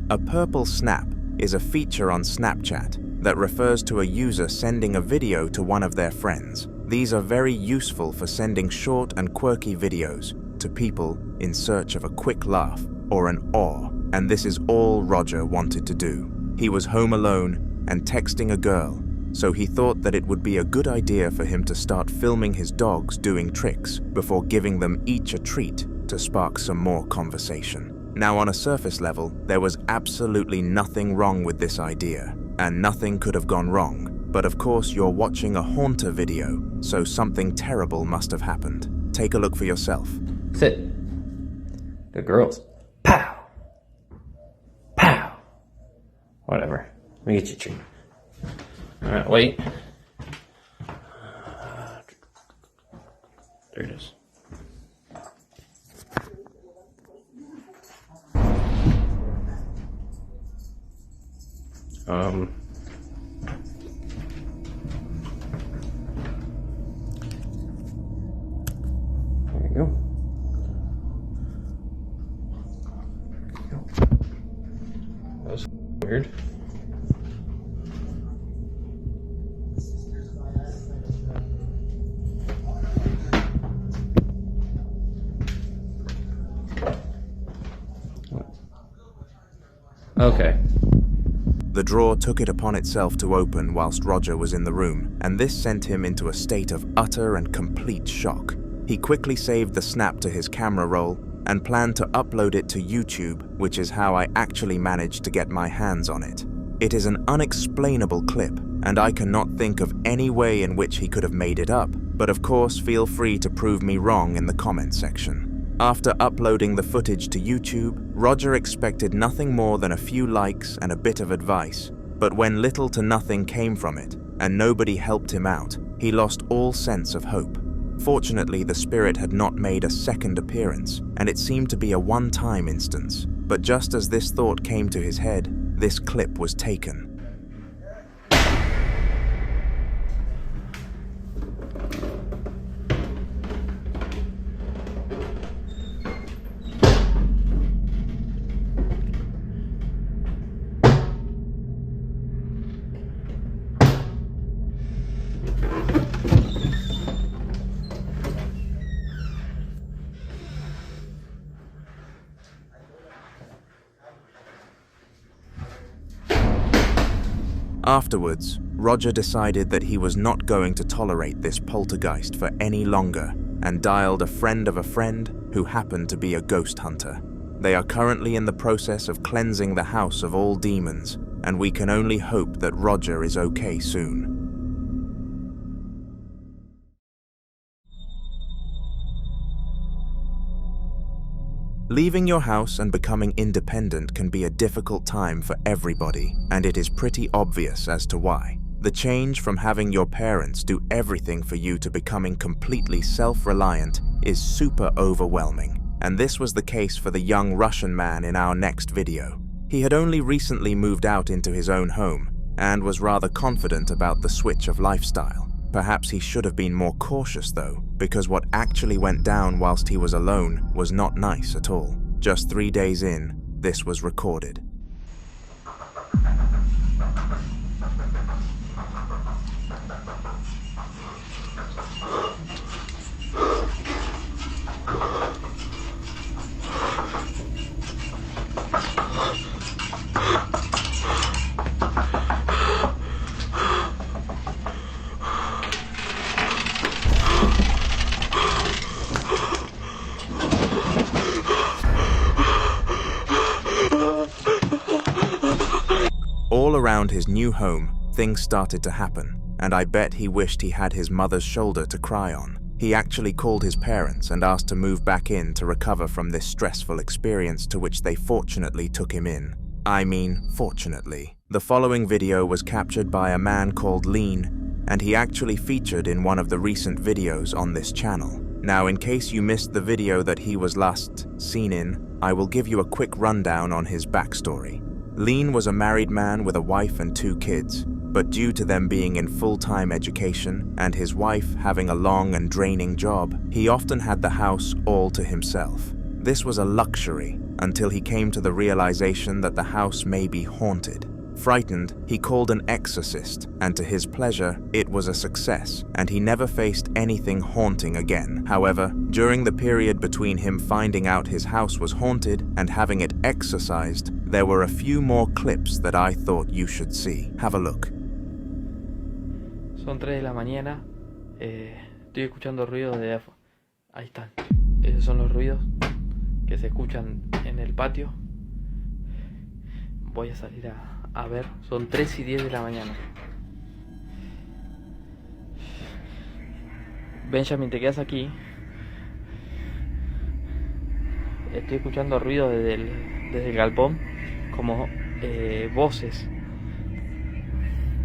A purple snap is a feature on Snapchat that refers to a user sending a video to one of their friends. These are very useful for sending short and quirky videos to people in search of a quick laugh or an awe, and this is all Roger wanted to do. He was home alone and texting a girl, so he thought that it would be a good idea for him to start filming his dogs doing tricks before giving them each a treat to spark some more conversation. Now, on a surface level, there was absolutely nothing wrong with this idea, and nothing could have gone wrong. But of course, you're watching a haunter video, so something terrible must have happened. Take a look for yourself. Sit. Good girls. Pow! Pow! Whatever. Let me get you a treat. Alright, wait. There it is. There you go. That was weird. Okay. The drawer took it upon itself to open whilst Roger was in the room, and this sent him into a state of utter and complete shock. He quickly saved the snap to his camera roll and planned to upload it to YouTube, which is how I actually managed to get my hands on it. It is an unexplainable clip, and I cannot think of any way in which he could have made it up, but of course feel free to prove me wrong in the comments section. After uploading the footage to YouTube, Roger expected nothing more than a few likes and a bit of advice, but when little to nothing came from it, and nobody helped him out, he lost all sense of hope. Fortunately, the spirit had not made a second appearance, and it seemed to be a one-time instance. But just as this thought came to his head, this clip was taken. Afterwards, Roger decided that he was not going to tolerate this poltergeist for any longer and dialed a friend of a friend who happened to be a ghost hunter. They are currently in the process of cleansing the house of all demons, and we can only hope that Roger is okay soon. Leaving your house and becoming independent can be a difficult time for everybody, and it is pretty obvious as to why. The change from having your parents do everything for you to becoming completely self-reliant is super overwhelming, and this was the case for the young Russian man in our next video. He had only recently moved out into his own home, and was rather confident about the switch of lifestyle. Perhaps he should have been more cautious though, because what actually went down whilst he was alone was not nice at all. Just 3 days in, this was recorded. around his new home, things started to happen, and I bet he wished he had his mother's shoulder to cry on. He actually called his parents and asked to move back in to recover from this stressful experience, to which they fortunately took him in. I mean, fortunately. The following video was captured by a man called Lean, and he actually featured in one of the recent videos on this channel. Now, in case you missed the video that he was last seen in, I will give you a quick rundown on his backstory. Lean was a married man with a wife and 2 kids, but due to them being in full-time education and his wife having a long and draining job, he often had the house all to himself. This was a luxury until he came to the realization that the house may be haunted. Frightened, he called an exorcist, and to his pleasure, it was a success, and he never faced anything haunting again. However, during the period between him finding out his house was haunted and having it exorcised, there were a few more clips that I thought you should see. Have a look. Son 3 de la mañana, estoy escuchando ruidos de... Ahí están, esos son los ruidos que se escuchan en el patio. Voy a salir a ver, son 3 y 10 de la mañana. Benjamin, te quedas aquí. Estoy escuchando ruidos desde el galpón, como voces.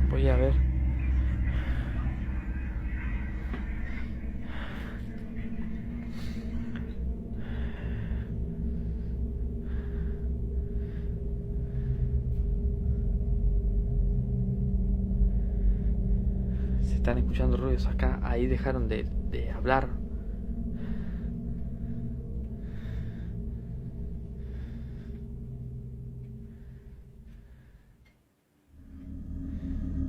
Voy a ver. Están escuchando ruidos acá, ahí dejaron de hablar.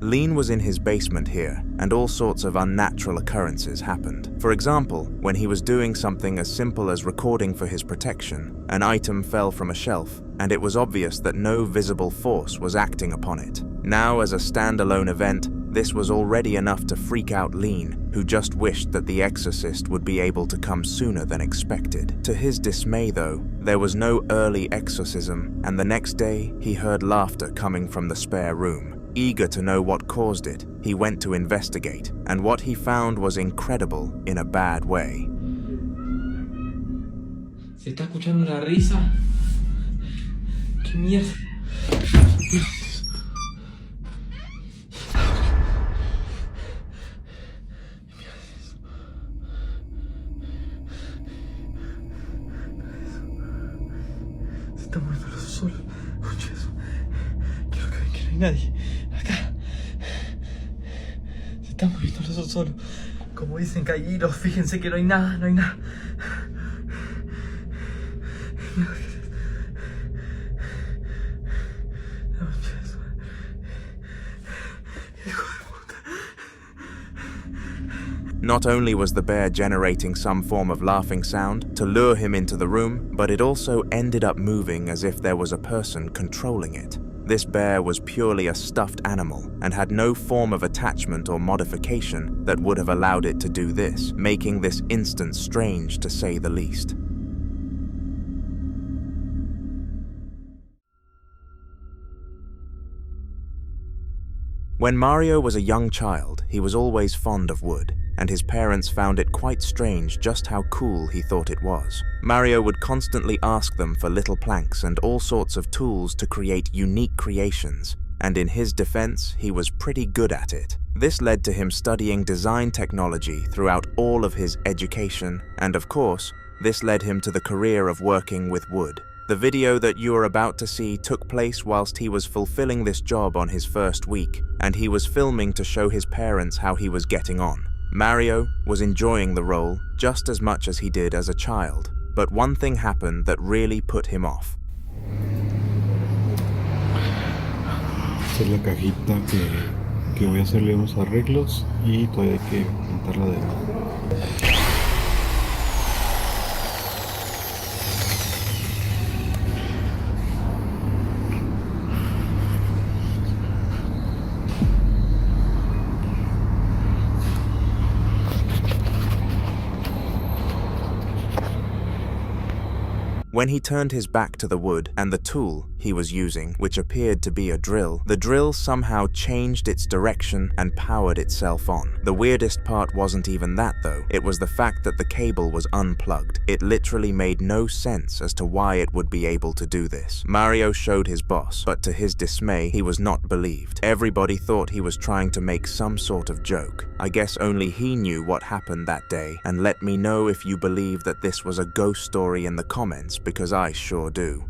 Lean was in his basement here, and all sorts of unnatural occurrences happened. For example, when he was doing something as simple as recording for his protection, an item fell from a shelf, and it was obvious that no visible force was acting upon it. Now, as a standalone event, this was already enough to freak out Lean, who just wished that the exorcist would be able to come sooner than expected. To his dismay, though, there was no early exorcism, and the next day he heard laughter coming from the spare room. Eager to know what caused it, he went to investigate, and what he found was incredible in a bad way. Se está escuchando una risa. ¿Qué mierda? Se está muriendo solo. Escucha eso. Quiero creer que no hay nadie. Acá. Se está moviendo el sol solo. Como dicen caídos, fíjense que no hay nada, no hay nada. Not only was the bear generating some form of laughing sound to lure him into the room, but it also ended up moving as if there was a person controlling it. This bear was purely a stuffed animal and had no form of attachment or modification that would have allowed it to do this, making this instance strange to say the least. When Mario was a young child, he was always fond of wood, and his parents found it quite strange just how cool he thought it was. Mario would constantly ask them for little planks and all sorts of tools to create unique creations, and in his defense, he was pretty good at it. This led to him studying design technology throughout all of his education, and of course, this led him to the career of working with wood. The video that you are about to see took place whilst he was fulfilling this job on his first week, and he was filming to show his parents how he was getting on. Mario was enjoying the role just as much as he did as a child, but one thing happened that really put him off. Esta es la cajita que voy a hacerle unos arreglos y todavía hay que pintarla de nuevo. When he turned his back to the wood and the tool, he was using, which appeared to be a drill, the drill somehow changed its direction and powered itself on. The weirdest part wasn't even that though, it was the fact that the cable was unplugged. It literally made no sense as to why it would be able to do this. Mario showed his boss, but to his dismay, he was not believed. Everybody thought he was trying to make some sort of joke. I guess only he knew what happened that day, and let me know if you believe that this was a ghost story in the comments, because I sure do.